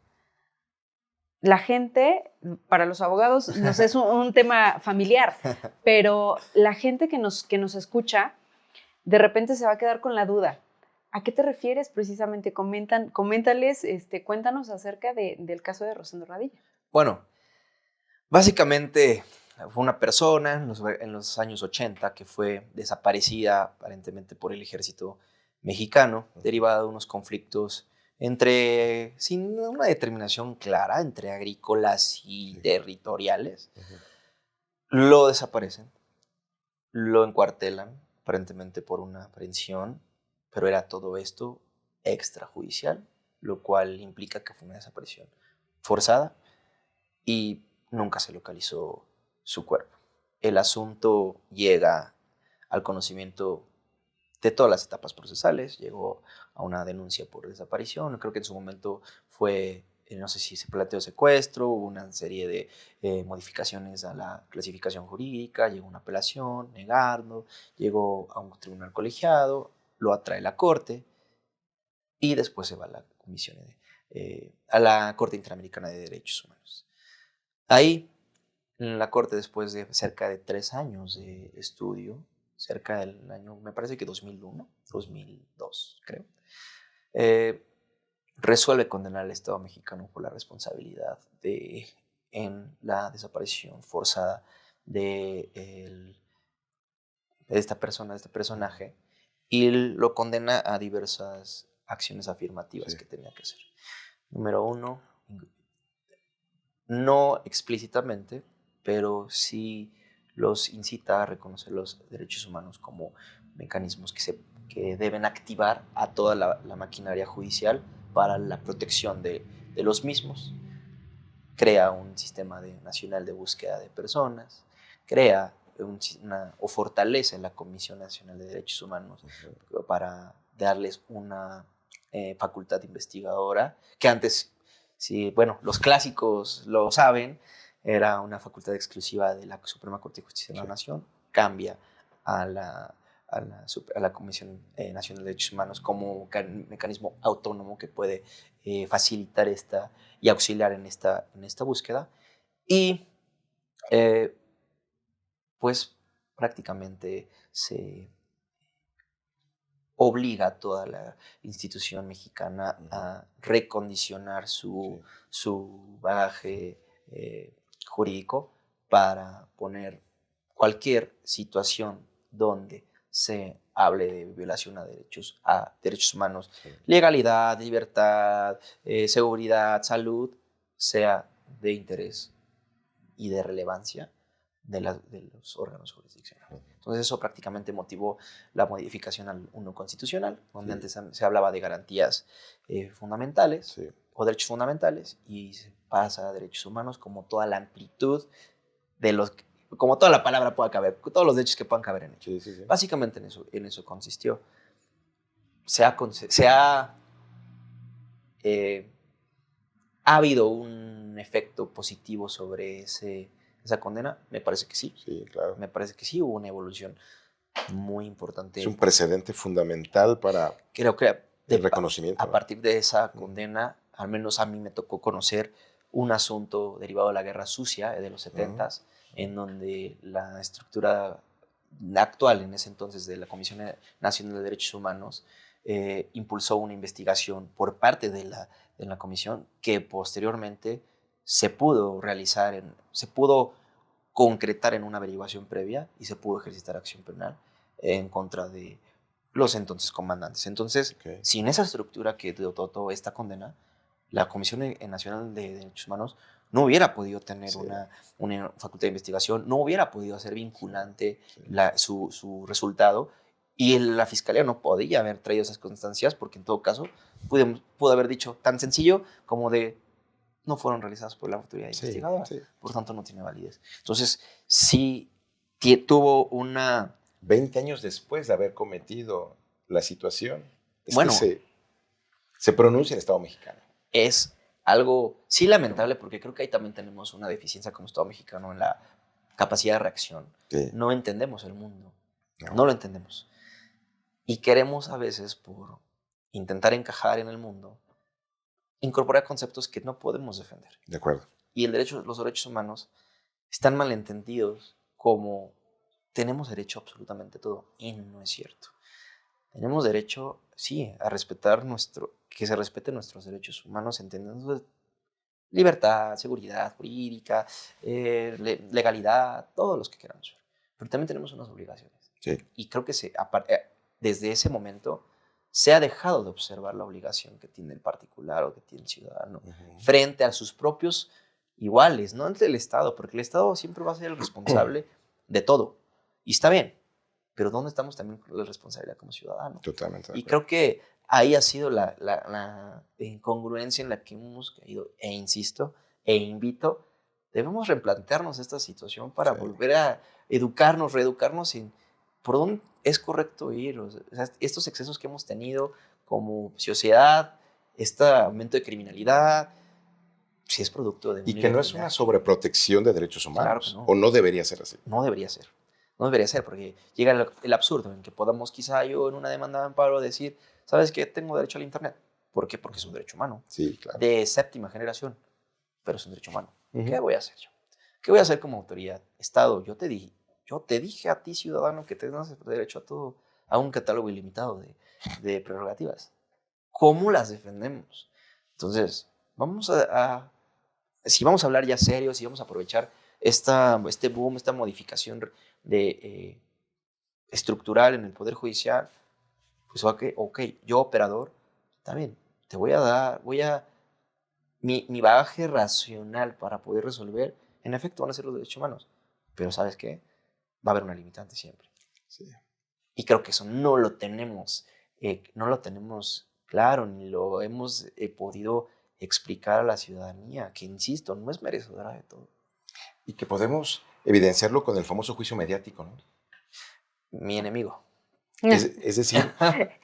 La gente, para los abogados, no sé, es un tema familiar, pero la gente que nos escucha, de repente se va a quedar con la duda. ¿A qué te refieres precisamente? Coméntales, cuéntanos acerca del caso de Rosendo Radilla. Bueno, básicamente fue una persona en los años 80 que fue desaparecida aparentemente por el ejército mexicano, derivada de unos conflictos sin una determinación clara, entre agrícolas y territoriales. Lo desaparecen, lo encuartelan, aparentemente por una aprehensión, pero era todo esto extrajudicial, lo cual implica que fue una desaparición forzada y nunca se localizó su cuerpo. El asunto llega al conocimiento de todas las etapas procesales, llegó a una denuncia por desaparición, creo que en su momento fue, no sé si se planteó secuestro, hubo una serie de modificaciones a la clasificación jurídica, llegó una apelación, negando, llegó a un tribunal colegiado, lo atrae la Corte y después se va a la a la Corte Interamericana de Derechos Humanos. Ahí En la Corte, después de cerca de 3 años de estudio, cerca del año, me parece que 2001, 2002, creo, eh, resuelve condenar al Estado mexicano por la responsabilidad en la desaparición forzada de esta persona, de este personaje, y lo condena a diversas acciones afirmativas Sí. que tenía que hacer. Número 1, no explícitamente, pero sí los incita a reconocer los derechos humanos como mecanismos que deben activar a toda la maquinaria judicial para la protección de los mismos. Crea un sistema nacional de búsqueda de personas, crea o fortalece la Comisión Nacional de Derechos Humanos para darles una facultad investigadora, que antes, sí, bueno, los clásicos lo saben, era una facultad exclusiva de la Suprema Corte de Justicia de la Nación, cambia a la Comisión Nacional de Derechos Humanos como un mecanismo autónomo que puede facilitar y auxiliar en esta búsqueda. Y pues prácticamente se obliga a toda la institución mexicana a recondicionar su bagaje jurídico para poner cualquier situación donde se hable de violación a derechos humanos, legalidad, libertad, seguridad, salud, sea de interés y de relevancia de los órganos jurisdiccionales. Entonces eso prácticamente motivó la modificación al 1 constitucional, donde antes se hablaba de garantías fundamentales o derechos fundamentales, y se pasa a derechos humanos como toda la amplitud como toda la palabra pueda caber, todos los derechos que puedan caber en ello. Básicamente en eso consistió. ¿Ha habido un efecto positivo sobre esa condena? Me parece que sí. Sí, claro. Me parece que sí, hubo una evolución muy importante. Es un precedente fundamental para Creo que el reconocimiento. A partir de esa condena, al menos a mí me tocó conocer un asunto derivado de la Guerra Sucia de los 70s, en donde la estructura actual en ese entonces de la Comisión Nacional de Derechos Humanos impulsó una investigación por parte de la comisión que posteriormente se pudo concretar en una averiguación previa y se pudo ejercitar acción penal en contra de los entonces comandantes. Entonces, sin esa estructura que dotó esta condena, la Comisión Nacional de Derechos Humanos no hubiera podido tener una facultad de investigación, no hubiera podido hacer vinculante su resultado, y la Fiscalía no podía haber traído esas constancias porque en todo caso pudo haber dicho tan sencillo como de no fueron realizadas por la autoridad investigadora, por tanto no tiene validez. Entonces, sí tuvo 20 años después de haber cometido la situación, que se pronuncia el Estado mexicano. Es algo, sí, lamentable, porque creo que ahí también tenemos una deficiencia como Estado mexicano en la capacidad de reacción. No entendemos el mundo, no lo entendemos. Y queremos a veces, por intentar encajar en el mundo, incorporar conceptos que no podemos defender. De acuerdo. Y los derechos humanos están malentendidos como tenemos derecho a absolutamente todo, y no es cierto. Tenemos derecho, sí, a respetar que se respeten nuestros derechos humanos, entendiendo libertad, seguridad jurídica, legalidad, todos los que queramos ver. Pero también tenemos unas obligaciones. Y creo que desde ese momento se ha dejado de observar la obligación que tiene el particular o que tiene el ciudadano frente a sus propios iguales, no ante el Estado, porque el Estado siempre va a ser el responsable de todo. Y está bien, pero ¿dónde estamos también con la responsabilidad como ciudadano? Totalmente. Y creo que ahí ha sido la incongruencia en la que hemos caído. E insisto, invito, debemos replantearnos esta situación para volver a educarnos, reeducarnos en por dónde es correcto ir. O sea, estos excesos que hemos tenido como sociedad, este aumento de criminalidad, si es producto de... Y que no es una sobreprotección de derechos humanos. Claro que no. ¿O no debería ser así? No debería ser. No debería ser, porque llega el absurdo en que podamos quizá yo en una demanda de amparo decir, ¿sabes qué? Tengo derecho al Internet. ¿Por qué? Porque es un derecho humano. Sí, claro. De 7ª generación, pero es un derecho humano. ¿Qué voy a hacer yo? ¿Qué voy a hacer como autoridad? Estado, yo te dije a ti, ciudadano, que tienes derecho a todo, a un catálogo ilimitado de prerrogativas. ¿Cómo las defendemos? Entonces, si vamos a hablar ya serio, si vamos a aprovechar este boom, esta modificación estructural en el Poder Judicial, pues ok, yo operador, está bien, te voy a dar, mi bagaje racional para poder resolver, en efecto van a ser los derechos humanos, pero ¿sabes qué? Va a haber una limitante siempre. Sí. Y creo que eso no lo tenemos claro, ni lo hemos podido explicar a la ciudadanía, que insisto, no es merecedora de todo. Y que podemos evidenciarlo con el famoso juicio mediático, ¿no? Mi enemigo. Es decir,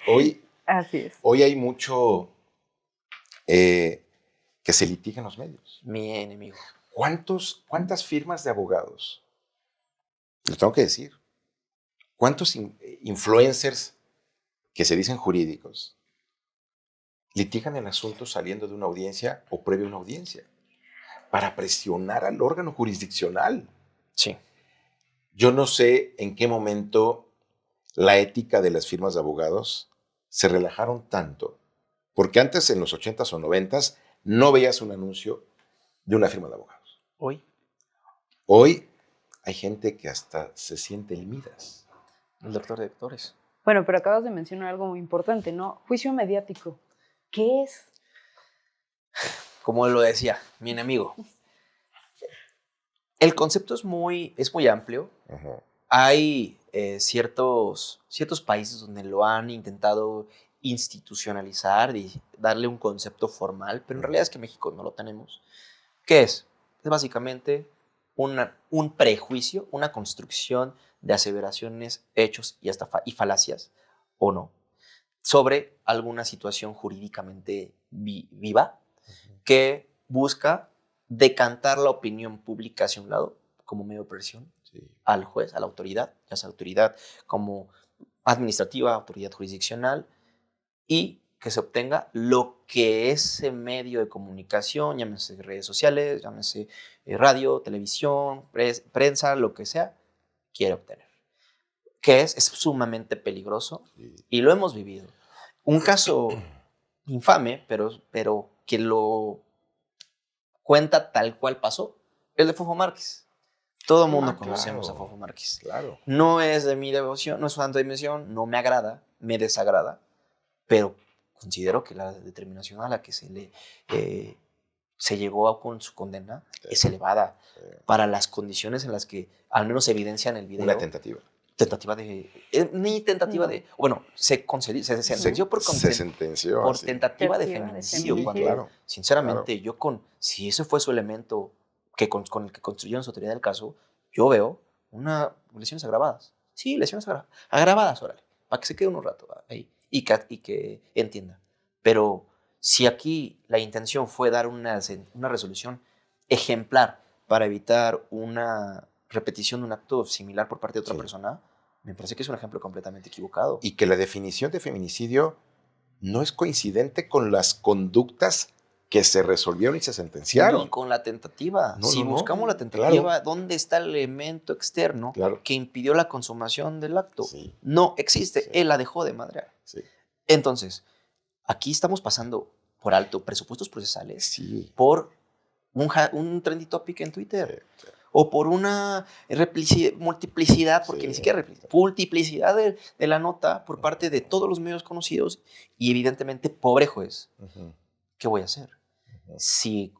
hoy, Así es. hoy hay mucho que se litiga en los medios. Mi enemigo. ¿Cuántas firmas de abogados? Lo tengo que decir. ¿Cuántos influencers que se dicen jurídicos litigan el asunto saliendo de una audiencia o previo a una audiencia para presionar al órgano jurisdiccional? Sí. Yo no sé en qué momento la ética de las firmas de abogados se relajaron tanto, porque antes en los 80s o 90s no veías un anuncio de una firma de abogados. Hoy hay gente que hasta se siente el Midas. El doctor de doctores. Bueno, pero acabas de mencionar algo muy importante, ¿no? Juicio mediático. ¿Qué es? Como lo decía, mi enemigo. El concepto es muy amplio. Ajá. Hay ciertos países donde lo han intentado institucionalizar y darle un concepto formal, pero en realidad es que en México no lo tenemos. ¿Qué es? Es básicamente un prejuicio, una construcción de aseveraciones, hechos y falacias, o no, sobre alguna situación jurídicamente viva que busca decantar la opinión pública hacia un lado como medio de presión al juez, a la autoridad, ya sea autoridad como administrativa, autoridad jurisdiccional, y que se obtenga lo que ese medio de comunicación, llámese redes sociales, llámese radio, televisión, prensa, lo que sea, quiere obtener. Que es sumamente peligroso y lo hemos vivido. Un caso infame, pero que lo cuenta tal cual pasó, el de Fofo Márquez. Todo el mundo conocemos a Fofo Márquez. Claro. No es de mi devoción, no es santo de mi devoción, no me agrada, me desagrada, pero considero que la determinación a la que se llegó con su condena es elevada para las condiciones en las que al menos evidencian el video. Una tentativa. Ni tentativa de... Bueno, se sentenció por tentativa de feminicidio. Sí, claro. Sinceramente, claro. Si ese fue su elemento con el que construyeron su autoridad del caso, yo veo lesiones agravadas. Sí, lesiones agravadas, órale, para que se quede un rato ahí y que entienda. Pero si aquí la intención fue dar una resolución ejemplar para evitar una repetición de un acto similar por parte de otra persona, me parece que es un ejemplo completamente equivocado. Y que la definición de feminicidio no es coincidente con las conductas que se resolvieron y se sentenciaron. Ni con la tentativa. Si buscamos la tentativa, claro. ¿Dónde está el elemento externo que impidió la consumación del acto? Sí. No existe. Sí. Él la dejó de madrear. Sí. Entonces, aquí estamos pasando por alto presupuestos procesales por un trendy topic en Twitter. Sí. O por una multiplicidad, porque ni siquiera multiplicidad de la nota por parte de todos los medios conocidos y evidentemente pobre juez. ¿Qué voy a hacer? Si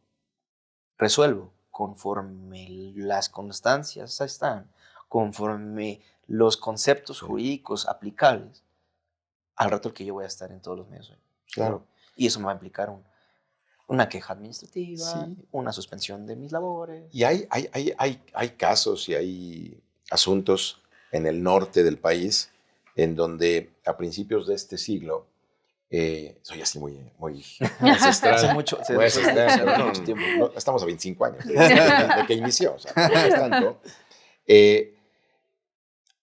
resuelvo conforme las constancias están, conforme los conceptos jurídicos aplicables, al rato el que yo voy a estar en todos los medios. Claro. Y eso me va a implicar una queja administrativa, una suspensión de mis labores. Y hay casos y hay asuntos en el norte del país en donde a principios de este siglo, soy así muy ancestral. Hace mucho tiempo. No, estamos a 25 años de que inició. O sea, no es tanto.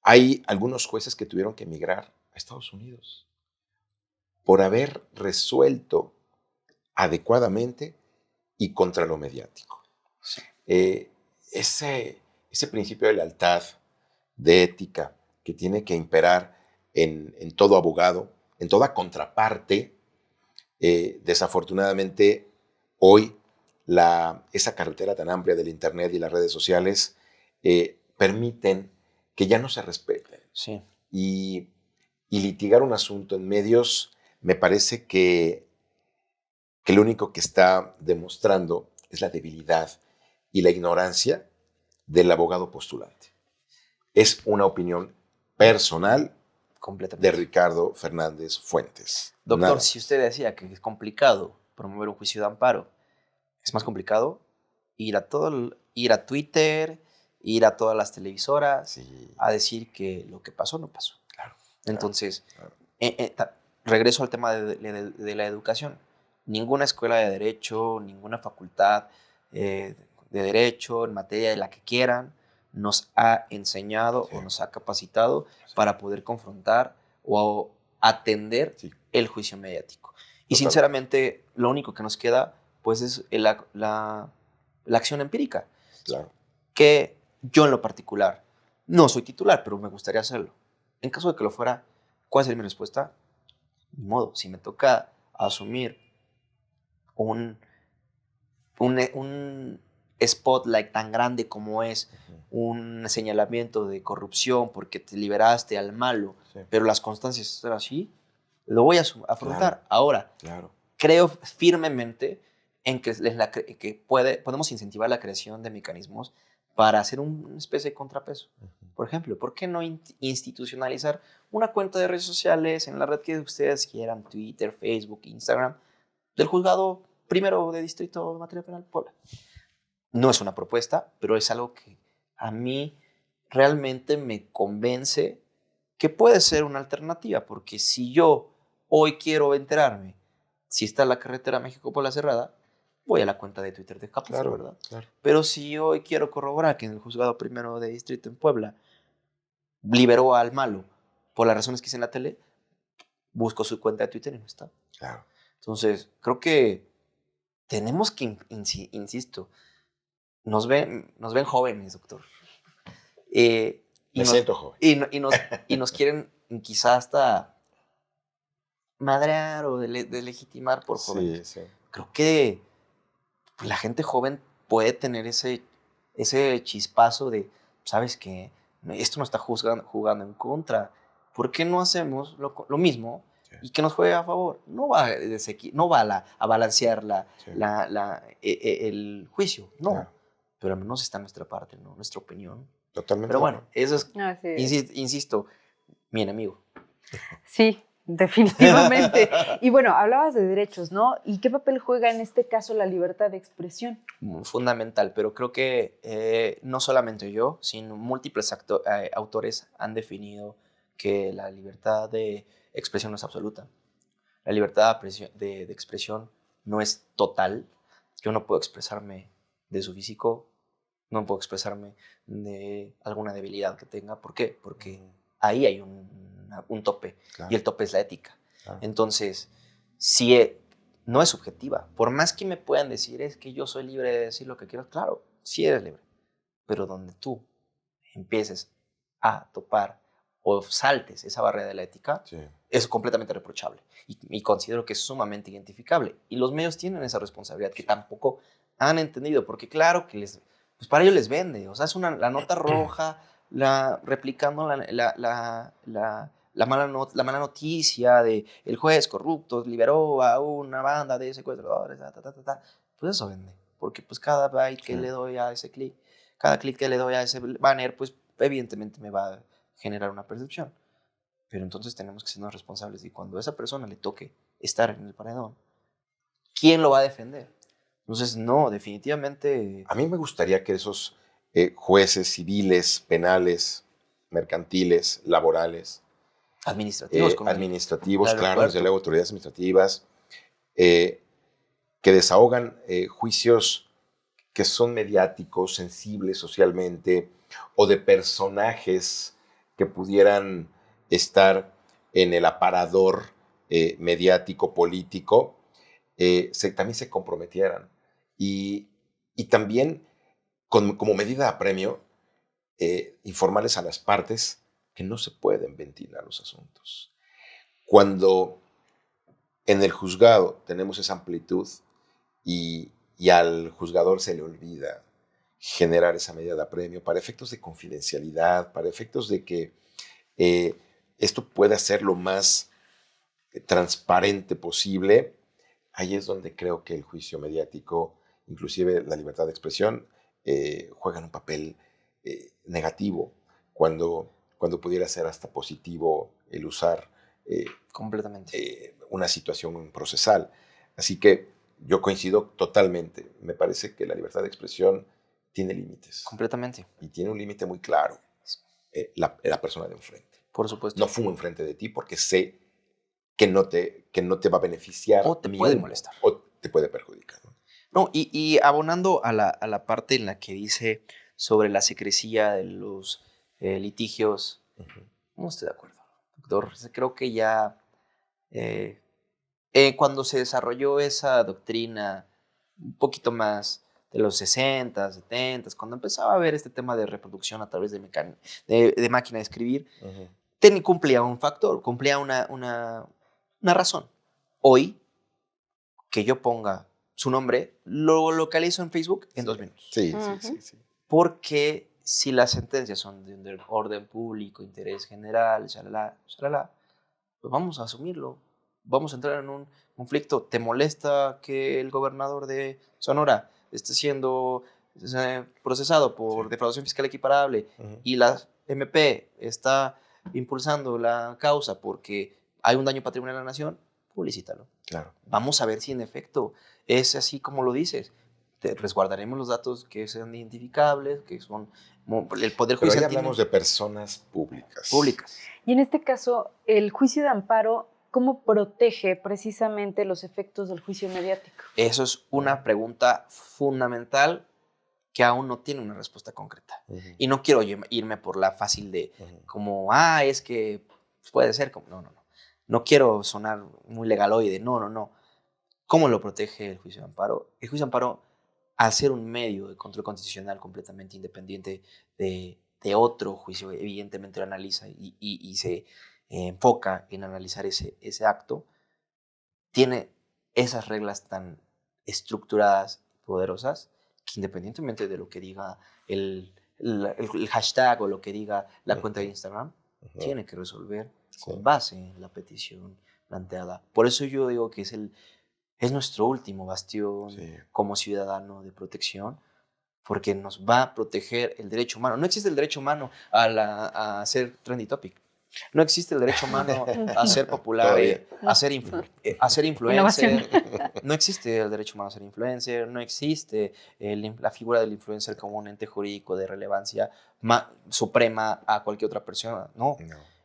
Hay algunos jueces que tuvieron que emigrar a Estados Unidos por haber resuelto adecuadamente y contra lo mediático. Sí. ese principio de lealtad, de ética, que tiene que imperar en todo abogado, en toda contraparte, desafortunadamente hoy esa carretera tan amplia del Internet y las redes sociales permiten que ya no se respeten. Sí. Y litigar un asunto en medios me parece que lo único que está demostrando es la debilidad y la ignorancia del abogado postulante. Es una opinión personal Completamente. de Ricardo Fernández Fuentes. Doctor, Nada si más. usted decía que es complicado promover un juicio de amparo, es más complicado ir a Twitter, ir a todas las televisoras Sí, a decir que lo que pasó no pasó. claro. Entonces, Claro. regreso al tema de la educación. Ninguna escuela de derecho, ninguna facultad de derecho, en materia de la que quieran, nos ha enseñado Sí. o nos ha capacitado para poder confrontar o atender Sí, el juicio mediático. Y totalmente. sinceramente, lo único que nos queda pues es la acción empírica, Claro. que yo en lo particular no soy titular, pero me gustaría hacerlo. En caso de que lo fuera, ¿cuál sería mi respuesta? Ni modo, si me toca asumir un spotlight tan grande como es un señalamiento de corrupción porque te liberaste al malo, Sí. pero las constancias están así, lo voy a afrontar. Claro. Ahora, Claro. creo firmemente en que podemos incentivar la creación de mecanismos para hacer una especie de contrapeso. Por ejemplo, ¿por qué no institucionalizar una cuenta de redes sociales en la red que ustedes quieran, Twitter, Facebook, Instagram, del juzgado primero de distrito de materia penal Puebla? No es una propuesta, pero es algo que a mí realmente me convence que puede ser una alternativa, porque si yo hoy quiero enterarme si está la carretera México-Puebla cerrada, voy a la cuenta de Twitter de Capufo, Claro. ¿verdad? Claro. Pero si hoy quiero corroborar que en el juzgado primero de distrito en Puebla liberó al malo por las razones que hice en la tele, busco su cuenta de Twitter y no está. Claro. Entonces, creo que tenemos que, insisto, nos ven jóvenes, doctor. Y Me nos, siento joven. y nos quieren quizás hasta madrear o legitimar por jóvenes. Sí, sí. Creo que pues, la gente joven puede tener ese chispazo de, ¿sabes qué? Esto nos está jugando en contra. ¿Por qué no hacemos lo mismo Sí. y que nos juegue a favor? No va a balancear Sí. el juicio, no. Claro. Pero al menos está nuestra parte, ¿no? Nuestra opinión. Totalmente. Pero bueno, eso es, Así es. insisto, mi enemigo. Sí, definitivamente. Y bueno, hablabas de derechos, ¿no? ¿Y qué papel juega en este caso la libertad de expresión? Fundamental, pero creo que no solamente yo, sino múltiples autores han definido que la libertad de expresión no es absoluta. La libertad de expresión no es total. Yo no puedo expresarme de su físico, no puedo expresarme de alguna debilidad que tenga. ¿Por qué? Porque ahí hay un tope, Claro. y el tope es la ética. Claro. Entonces, si no es subjetiva, por más que me puedan decir es que yo soy libre de decir lo que quiero, claro, sí eres libre, pero donde tú empieces a topar o saltes esa barrera de la ética, Sí. es completamente reprochable y considero que es sumamente identificable. Y los medios tienen esa responsabilidad que tampoco han entendido, porque claro que pues para ellos les vende, o sea, es la nota roja, replicando la mala noticia de el juez corrupto liberó a una banda de secuestradores, pues eso vende, porque pues cada byte que Sí. le doy a ese clic, cada clic que le doy a ese banner, pues evidentemente me va a generar una percepción. Pero entonces tenemos que sernos responsables de cuando a esa persona le toque estar en el paredón, ¿quién lo va a defender? Entonces, no, definitivamente. A mí me gustaría que esos jueces civiles, penales, mercantiles, laborales, Administrativos, administrativos, el claro, aeropuerto. desde luego autoridades administrativas, que desahogan juicios que son mediáticos, sensibles socialmente, o de personajes que pudieran estar en el aparador mediático, político, también se comprometieran. Y también como medida de apremio, informarles a las partes que no se pueden ventilar los asuntos. Cuando en el juzgado tenemos esa amplitud y al juzgador se le olvida generar esa medida de apremio para efectos de confidencialidad, para efectos de que esto pueda ser lo más transparente posible, ahí es donde creo que el juicio mediático, inclusive la libertad de expresión, juegan un papel negativo, cuando pudiera ser hasta positivo el usar completamente una situación procesal. Así que yo coincido totalmente. Me parece que la libertad de expresión tiene límites. Completamente. Y tiene un límite muy claro. La persona de enfrente. Por supuesto. No fumo enfrente de ti porque sé que no te va a beneficiar. O te puede molestar. O te puede perjudicar. No, y abonando a la parte en la que dice sobre la secrecía de los litigios, no estoy de acuerdo, doctor. Creo que ya cuando se desarrolló esa doctrina un poquito más de los 60, 70, cuando empezaba a ver este tema de reproducción a través de máquina de escribir, cumplía un factor, cumplía una razón. Hoy, que yo ponga su nombre, lo localizo en Facebook en 2 minutos. Sí. Porque si las sentencias son de orden público, interés general, shalala, pues vamos a asumirlo. Vamos a entrar en un conflicto. ¿Te molesta que el gobernador de Sonora esté siendo procesado por defraudación fiscal equiparable y la MP está impulsando la causa porque hay un daño patrimonial a la nación? Publicítalo. Claro. Vamos a ver si en efecto es así como lo dices. Resguardaremos los datos que sean identificables, que son el Poder Judicial. Pero ahí hablamos de personas públicas. Y en este caso, el juicio de amparo, ¿cómo protege precisamente los efectos del juicio mediático? Eso es una pregunta fundamental que aún no tiene una respuesta concreta. Y no quiero irme por la fácil de como, es que puede ser como, no. No quiero sonar muy legaloide, no. ¿Cómo lo protege el juicio de amparo? El juicio de amparo, al ser un medio de control constitucional completamente independiente de otro juicio, evidentemente lo analiza y se enfoca en analizar ese acto, tiene esas reglas tan estructuradas y poderosas que independientemente de lo que diga el hashtag o lo que diga la cuenta de Instagram, tiene que resolver con base en la petición planteada. Por eso yo digo que es nuestro último bastión como ciudadano de protección, porque nos va a proteger el derecho humano. No existe el derecho humano a ser trendy topic. No existe el derecho humano a ser popular, a ser influencer. No existe el derecho humano a ser influencer. No existe la figura del influencer como un ente jurídico de relevancia suprema a cualquier otra persona. No.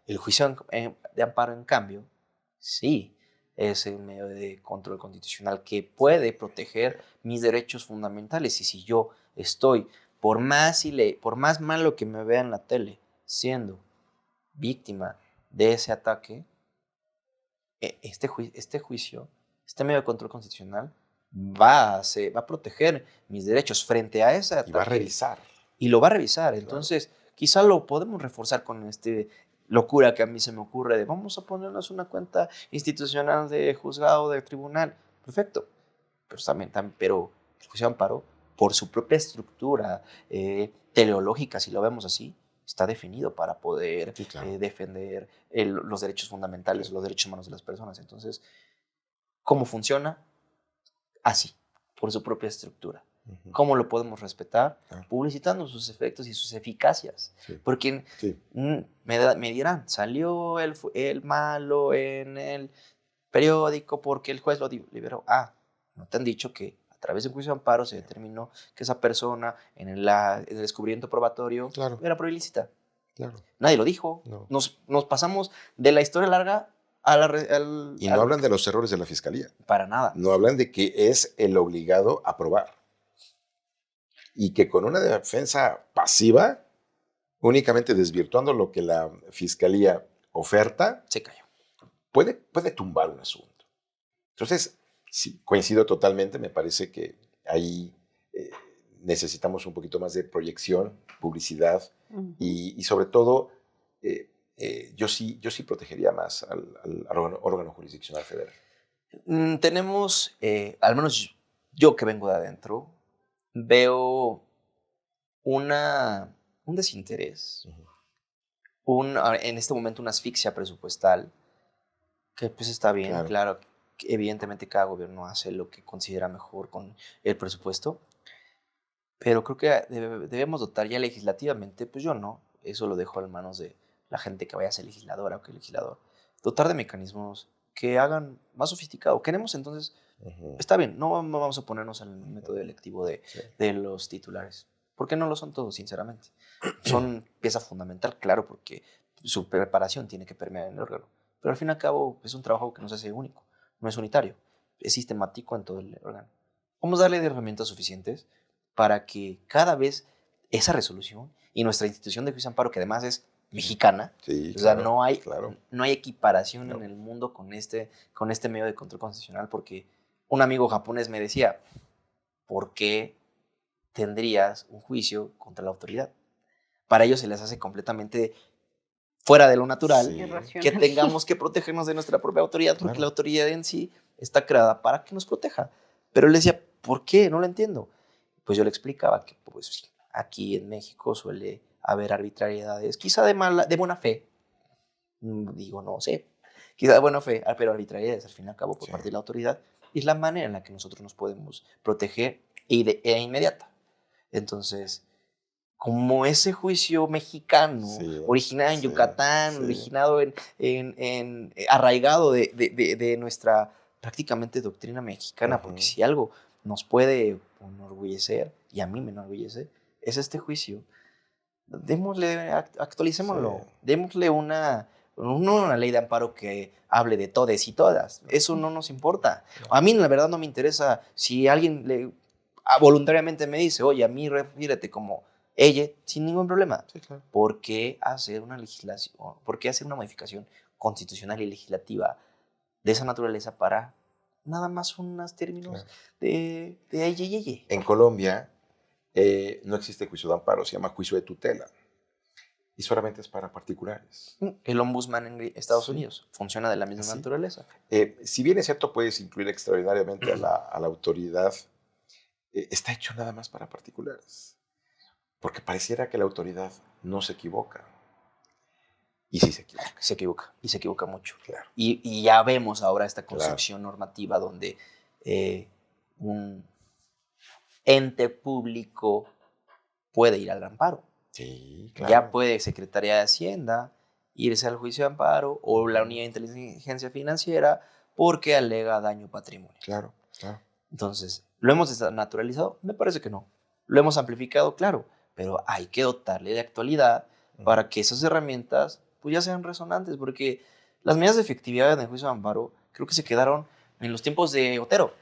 El juicio de amparo, en cambio, sí es un medio de control constitucional que puede proteger mis derechos fundamentales. Y si yo estoy, por más malo que me vea en la tele, siendo víctima de ese ataque, este juicio, este medio de control constitucional va a proteger mis derechos frente a ese ataque. Y va a revisar. Y lo va a revisar. Entonces, quizá lo podemos reforzar con locura que a mí se me ocurre de vamos a ponernos una cuenta institucional de juzgado, de tribunal. Perfecto. Pero el juicio de amparo, por su propia estructura teleológica, si lo vemos así, está definido para poder defender los derechos fundamentales, los derechos humanos de las personas. Entonces, ¿cómo funciona? Así, por su propia estructura. ¿Cómo lo podemos respetar? Publicitando sus efectos y sus eficacias. Porque me dirán, salió el malo en el periódico porque el juez lo liberó. No te han dicho que a través de un juicio de amparo se determinó que esa persona en el descubrimiento probatorio era proilícita. Nadie lo dijo. No. Nos pasamos de la historia larga y no hablan de los errores de la fiscalía. Para nada. No hablan de que es el obligado a probar. Y que con una defensa pasiva, únicamente desvirtuando lo que la fiscalía oferta, se cayó. Puede tumbar un asunto. Entonces, sí, coincido totalmente. Me parece que ahí necesitamos un poquito más de proyección, publicidad Ujú. y sobre todo, yo sí protegería más al órgano jurisdiccional federal. Tenemos, al menos yo que vengo de adentro, veo un desinterés, en este momento una asfixia presupuestal, que pues está bien, claro, que evidentemente cada gobierno hace lo que considera mejor con el presupuesto, pero creo que debemos dotar ya legislativamente, pues yo no, eso lo dejo en manos de la gente que vaya a ser legisladora o que legislador, dotar de mecanismos que hagan más sofisticado. Queremos entonces, está bien, no vamos a ponernos al método electivo de los titulares, porque no lo son todos, sinceramente. Son pieza fundamental, claro, porque su preparación tiene que permear en el órgano, pero al fin y al cabo es un trabajo que no se hace único, no es unitario, es sistemático en todo el órgano. Vamos a darle de herramientas suficientes para que cada vez esa resolución y nuestra institución de juicio y amparo, que además es mexicana, Sí, o sea, claro, no hay equiparación en el mundo con este medio de control constitucional, porque un amigo japonés me decía, ¿por qué tendrías un juicio contra la autoridad? Para ellos se les hace completamente fuera de lo natural Sí. que tengamos que protegernos de nuestra propia autoridad, porque la autoridad en sí está creada para que nos proteja. Pero él decía, ¿por qué? No lo entiendo. Pues yo le explicaba que pues, aquí en México suele haber arbitrariedades, quizá de buena fe, digo, no sé, quizá de buena fe, pero arbitrariedades al fin y al cabo por parte de la autoridad, y es la manera en la que nosotros nos podemos proteger e inmediata. Entonces, como ese juicio mexicano, originado en Yucatán, originado arraigado de nuestra prácticamente doctrina mexicana, porque si algo nos puede enorgullecer, y a mí me enorgullece, es este juicio. Actualicémoslo, démosle una ley de amparo que hable de todes y todas. Eso no nos importa. A mí la verdad no me interesa si alguien voluntariamente me dice, oye, a mí refírete como ella, sin ningún problema. Sí, claro. ¿Por qué hacer una legislación? ¿Por qué hacer una modificación constitucional y legislativa de esa naturaleza para nada más unos términos de ella y ella? En Colombia no existe juicio de amparo, se llama juicio de tutela. Y solamente es para particulares. El ombudsman en Estados Unidos funciona de la misma naturaleza. Si bien es cierto, puedes incluir extraordinariamente a la autoridad, está hecho nada más para particulares. Porque pareciera que la autoridad no se equivoca. Y sí se equivoca. Se equivoca, y se equivoca mucho. Claro. Y ya vemos ahora esta construcción normativa donde un ente público puede ir al amparo. Sí, claro. Ya puede Secretaría de Hacienda irse al juicio de amparo o la Unidad de Inteligencia Financiera porque alega daño patrimonio. Claro, claro. Entonces, ¿lo hemos desnaturalizado? Me parece que no. ¿Lo hemos amplificado? Claro. Pero hay que dotarle de actualidad para que esas herramientas pues, ya sean resonantes, porque las medidas de efectividad en el juicio de amparo creo que se quedaron en los tiempos de Otero.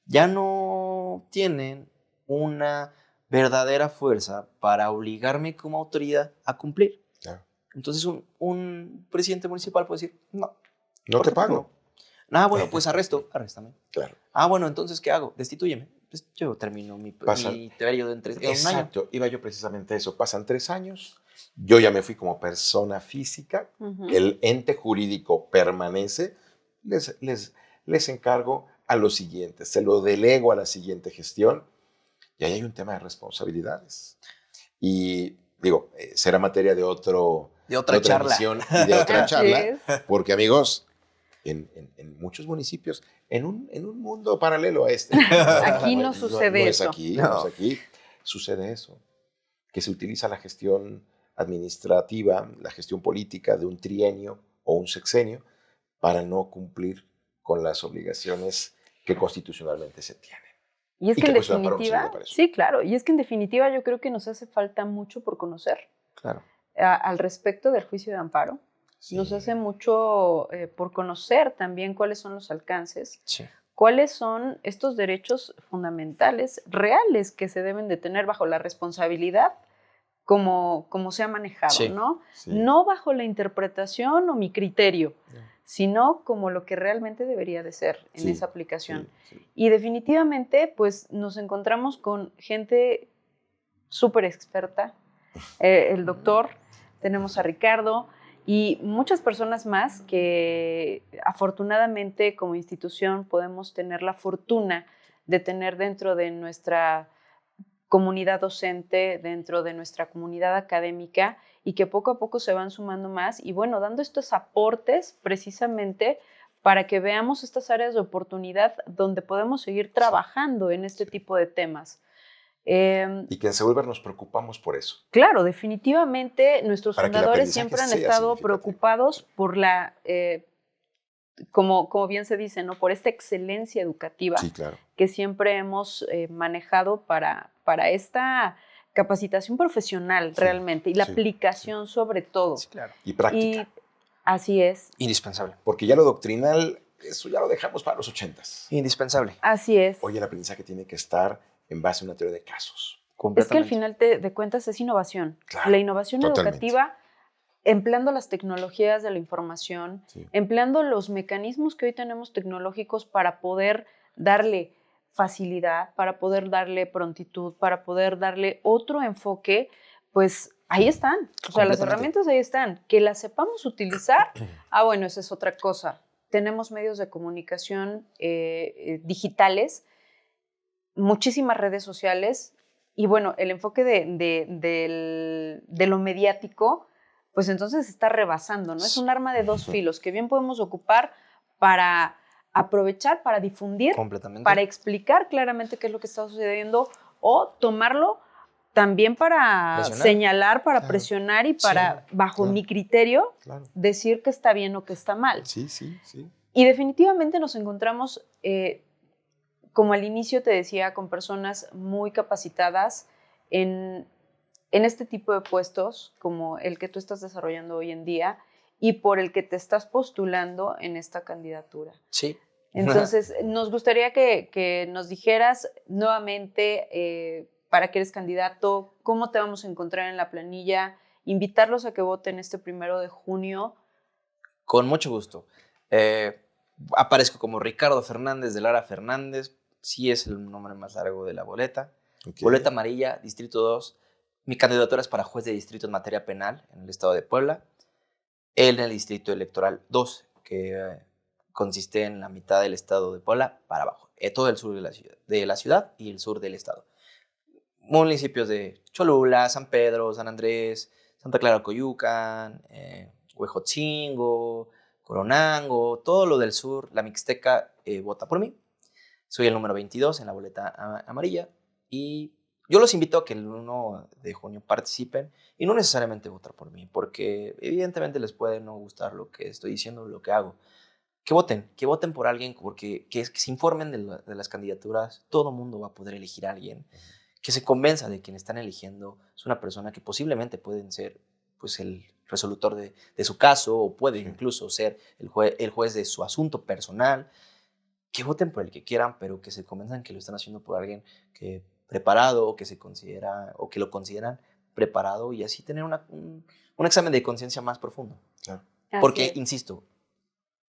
Ya no tienen una verdadera fuerza para obligarme como autoridad a cumplir. Claro. Entonces un presidente municipal puede decir, no te pago. No. Bueno, pues arréstame. Claro. Bueno, entonces, ¿qué hago? Destitúyeme. Pues yo termino mi periodo en 3 años. Exacto, iba yo precisamente a eso. Pasan 3 años, yo ya me fui como persona física, el ente jurídico permanece, les encargo a lo siguiente, se lo delego a la siguiente gestión, y ahí hay un tema de responsabilidades. Y digo, será materia de otra charla. emisión y de otra charla, porque amigos, en muchos municipios, en un mundo paralelo a este. Aquí no sucede eso. No es aquí, sucede eso. Que se utiliza la gestión administrativa, la gestión política de un trienio o un sexenio para no cumplir con las obligaciones que constitucionalmente se tienen. Y es que en definitiva, sí, claro, y es que en definitiva yo creo que nos hace falta mucho por conocer. Claro. Al respecto del juicio de amparo, nos hace mucho por conocer también cuáles son los alcances, cuáles son estos derechos fundamentales, reales, que se deben de tener bajo la responsabilidad como se ha manejado, ¿no? Sí. No bajo la interpretación o mi criterio, sino como lo que realmente debería de ser en Sí, esa aplicación. sí, sí. Y definitivamente, pues nos encontramos con gente súper experta, el doctor, tenemos a Ricardo y muchas personas más que afortunadamente como institución podemos tener la fortuna de tener dentro de nuestra comunidad docente, dentro de nuestra comunidad académica y que poco a poco se van sumando más y bueno, dando estos aportes precisamente para que veamos estas áreas de oportunidad donde podemos seguir trabajando en este tipo de temas. Y que en Seúlver nos preocupamos por eso, Claro, definitivamente nuestros para que el fundadores aprendizaje siempre han sea estado significativo. preocupados por la, como bien se dice, ¿no? Por esta excelencia educativa Sí, claro. que siempre hemos manejado para esta capacitación profesional Sí, realmente y la sí, aplicación sobre todo. Sí, claro. Y práctica. Y así es, Indispensable. Porque ya lo doctrinal, eso ya lo dejamos para los 80s. Indispensable. así es. Hoy el aprendizaje tiene que estar en base a una teoría de casos. Es que al Completamente. final de cuentas es innovación. Claro, La innovación totalmente. educativa, empleando las tecnologías de la información, Sí. empleando los mecanismos que hoy tenemos tecnológicos para poder darle facilidad, para poder darle prontitud, para poder darle otro enfoque, pues ahí están. O sea, las Completamente. herramientas ahí están. Que las sepamos utilizar, bueno, esa es otra cosa. Tenemos medios de comunicación digitales, muchísimas redes sociales y bueno, el enfoque de lo mediático, pues entonces está rebasando, ¿no? Es un arma de dos filos que bien podemos ocupar para aprovechar, para difundir, Completamente. para explicar claramente qué es lo que está sucediendo o tomarlo también para Presionar. señalar, para Claro. presionar y Sí, para, bajo claro. mi criterio, Claro. decir que está bien o que está mal. Sí, sí, sí. Y definitivamente nos encontramos, como al inicio te decía, con personas muy capacitadas en este tipo de puestos, como el que tú estás desarrollando hoy en día y por el que te estás postulando en esta candidatura. Sí. Entonces, nos gustaría que nos dijeras nuevamente para qué eres candidato, cómo te vamos a encontrar en la planilla, invitarlos a que voten este 1 de junio. Con mucho gusto. Aparezco como Ricardo Fernández de Lara Fernández. Sí es el nombre más largo de la boleta. Ok. Boleta amarilla, Distrito 2. Mi candidatura es para juez de distrito en materia penal en el estado de Puebla. Él en el Distrito Electoral 2, que consiste en la mitad del estado de Puebla para abajo. Todo el sur de la ciudad y el sur del estado. Municipios de Cholula, San Pedro, San Andrés, Santa Clara Coyucan, Huejotzingo, Coronango, todo lo del sur, la Mixteca vota por mí. Soy el número 22 en la boleta amarilla y yo los invito a que el 1 de junio participen y no necesariamente votar por mí, porque evidentemente les puede no gustar lo que estoy diciendo, lo que hago. Que voten por alguien, porque que se informen de las candidaturas. Todo el mundo va a poder elegir a alguien. Que se convenza de quien están eligiendo es una persona que posiblemente pueden ser pues, el resolutor de su caso o puede incluso ser el juez de su asunto personal. Que voten por el que quieran, pero que se convenzan que lo están haciendo por alguien que preparado o que se considera o que lo consideran preparado y así tener un examen de conciencia más profundo. Claro. Porque, insisto,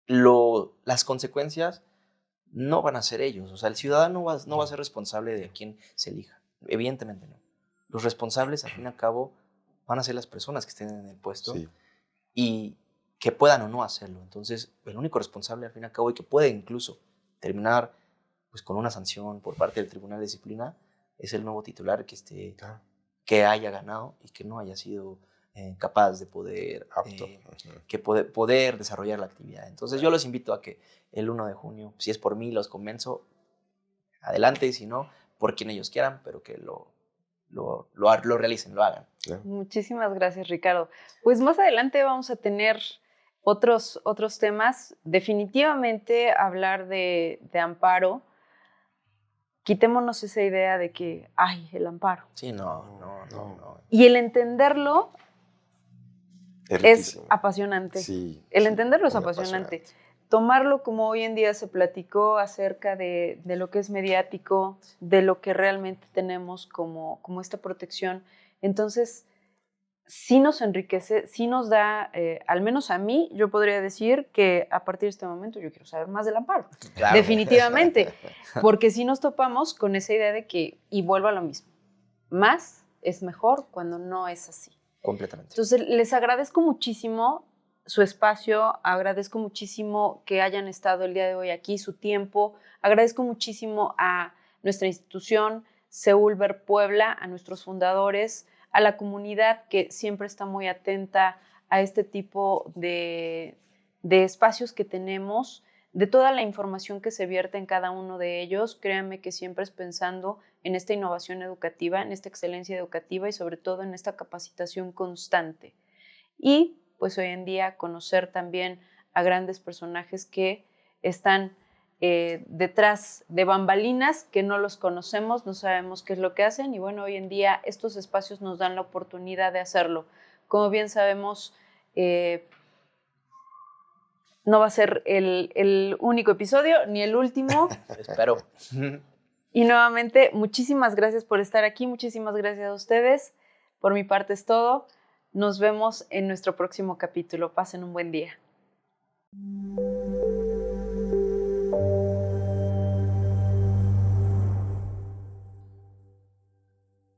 las consecuencias no van a ser ellos. O sea, el ciudadano no va a ser responsable de a quién se elija. Evidentemente no. Los responsables, al fin y al cabo, van a ser las personas que estén en el puesto Sí. y que puedan o no hacerlo. Entonces, el único responsable, al fin y al cabo, y que puede incluso terminar pues, con una sanción por parte del Tribunal de Disciplina, es el nuevo titular Claro. que haya ganado y que no haya sido capaz de poder, Apto. que poder desarrollar la actividad. Entonces yo los invito a que el 1 de junio, si es por mí, los convenzo, adelante, y si no, por quien ellos quieran, pero que lo realicen, lo hagan. Claro. Muchísimas gracias, Ricardo. Pues más adelante vamos a tener otros temas. Definitivamente hablar de amparo. Quitémonos esa idea de que, ay, el amparo. Sí, no. Y el entenderlo es riquísimo. apasionante. Sí, El sí, entenderlo es muy apasionante. Tomarlo como hoy en día se platicó acerca de lo que es mediático, de lo que realmente tenemos como esta protección. Entonces, sí nos enriquece, sí nos da, al menos a mí, yo podría decir que a partir de este momento yo quiero saber más del amparo. Claro. Definitivamente, porque sí nos topamos con esa idea de que, y vuelvo a lo mismo, más es mejor cuando no es así. Completamente. Entonces, les agradezco muchísimo su espacio, agradezco muchísimo que hayan estado el día de hoy aquí, su tiempo, agradezco muchísimo a nuestra institución, Seúlver Puebla, a nuestros fundadores, a la comunidad que siempre está muy atenta a este tipo de espacios que tenemos, de toda la información que se vierte en cada uno de ellos. Créanme que siempre es pensando en esta innovación educativa, en esta excelencia educativa y sobre todo en esta capacitación constante. Y pues hoy en día conocer también a grandes personajes que están detrás de bambalinas, que no los conocemos, no sabemos qué es lo que hacen, y bueno, hoy en día estos espacios nos dan la oportunidad de hacerlo. Como bien sabemos, no va a ser el único episodio, ni el último. Espero. Y nuevamente, muchísimas gracias por estar aquí, muchísimas gracias a ustedes. Por mi parte es todo. Nos vemos en nuestro próximo capítulo. Pasen un buen día.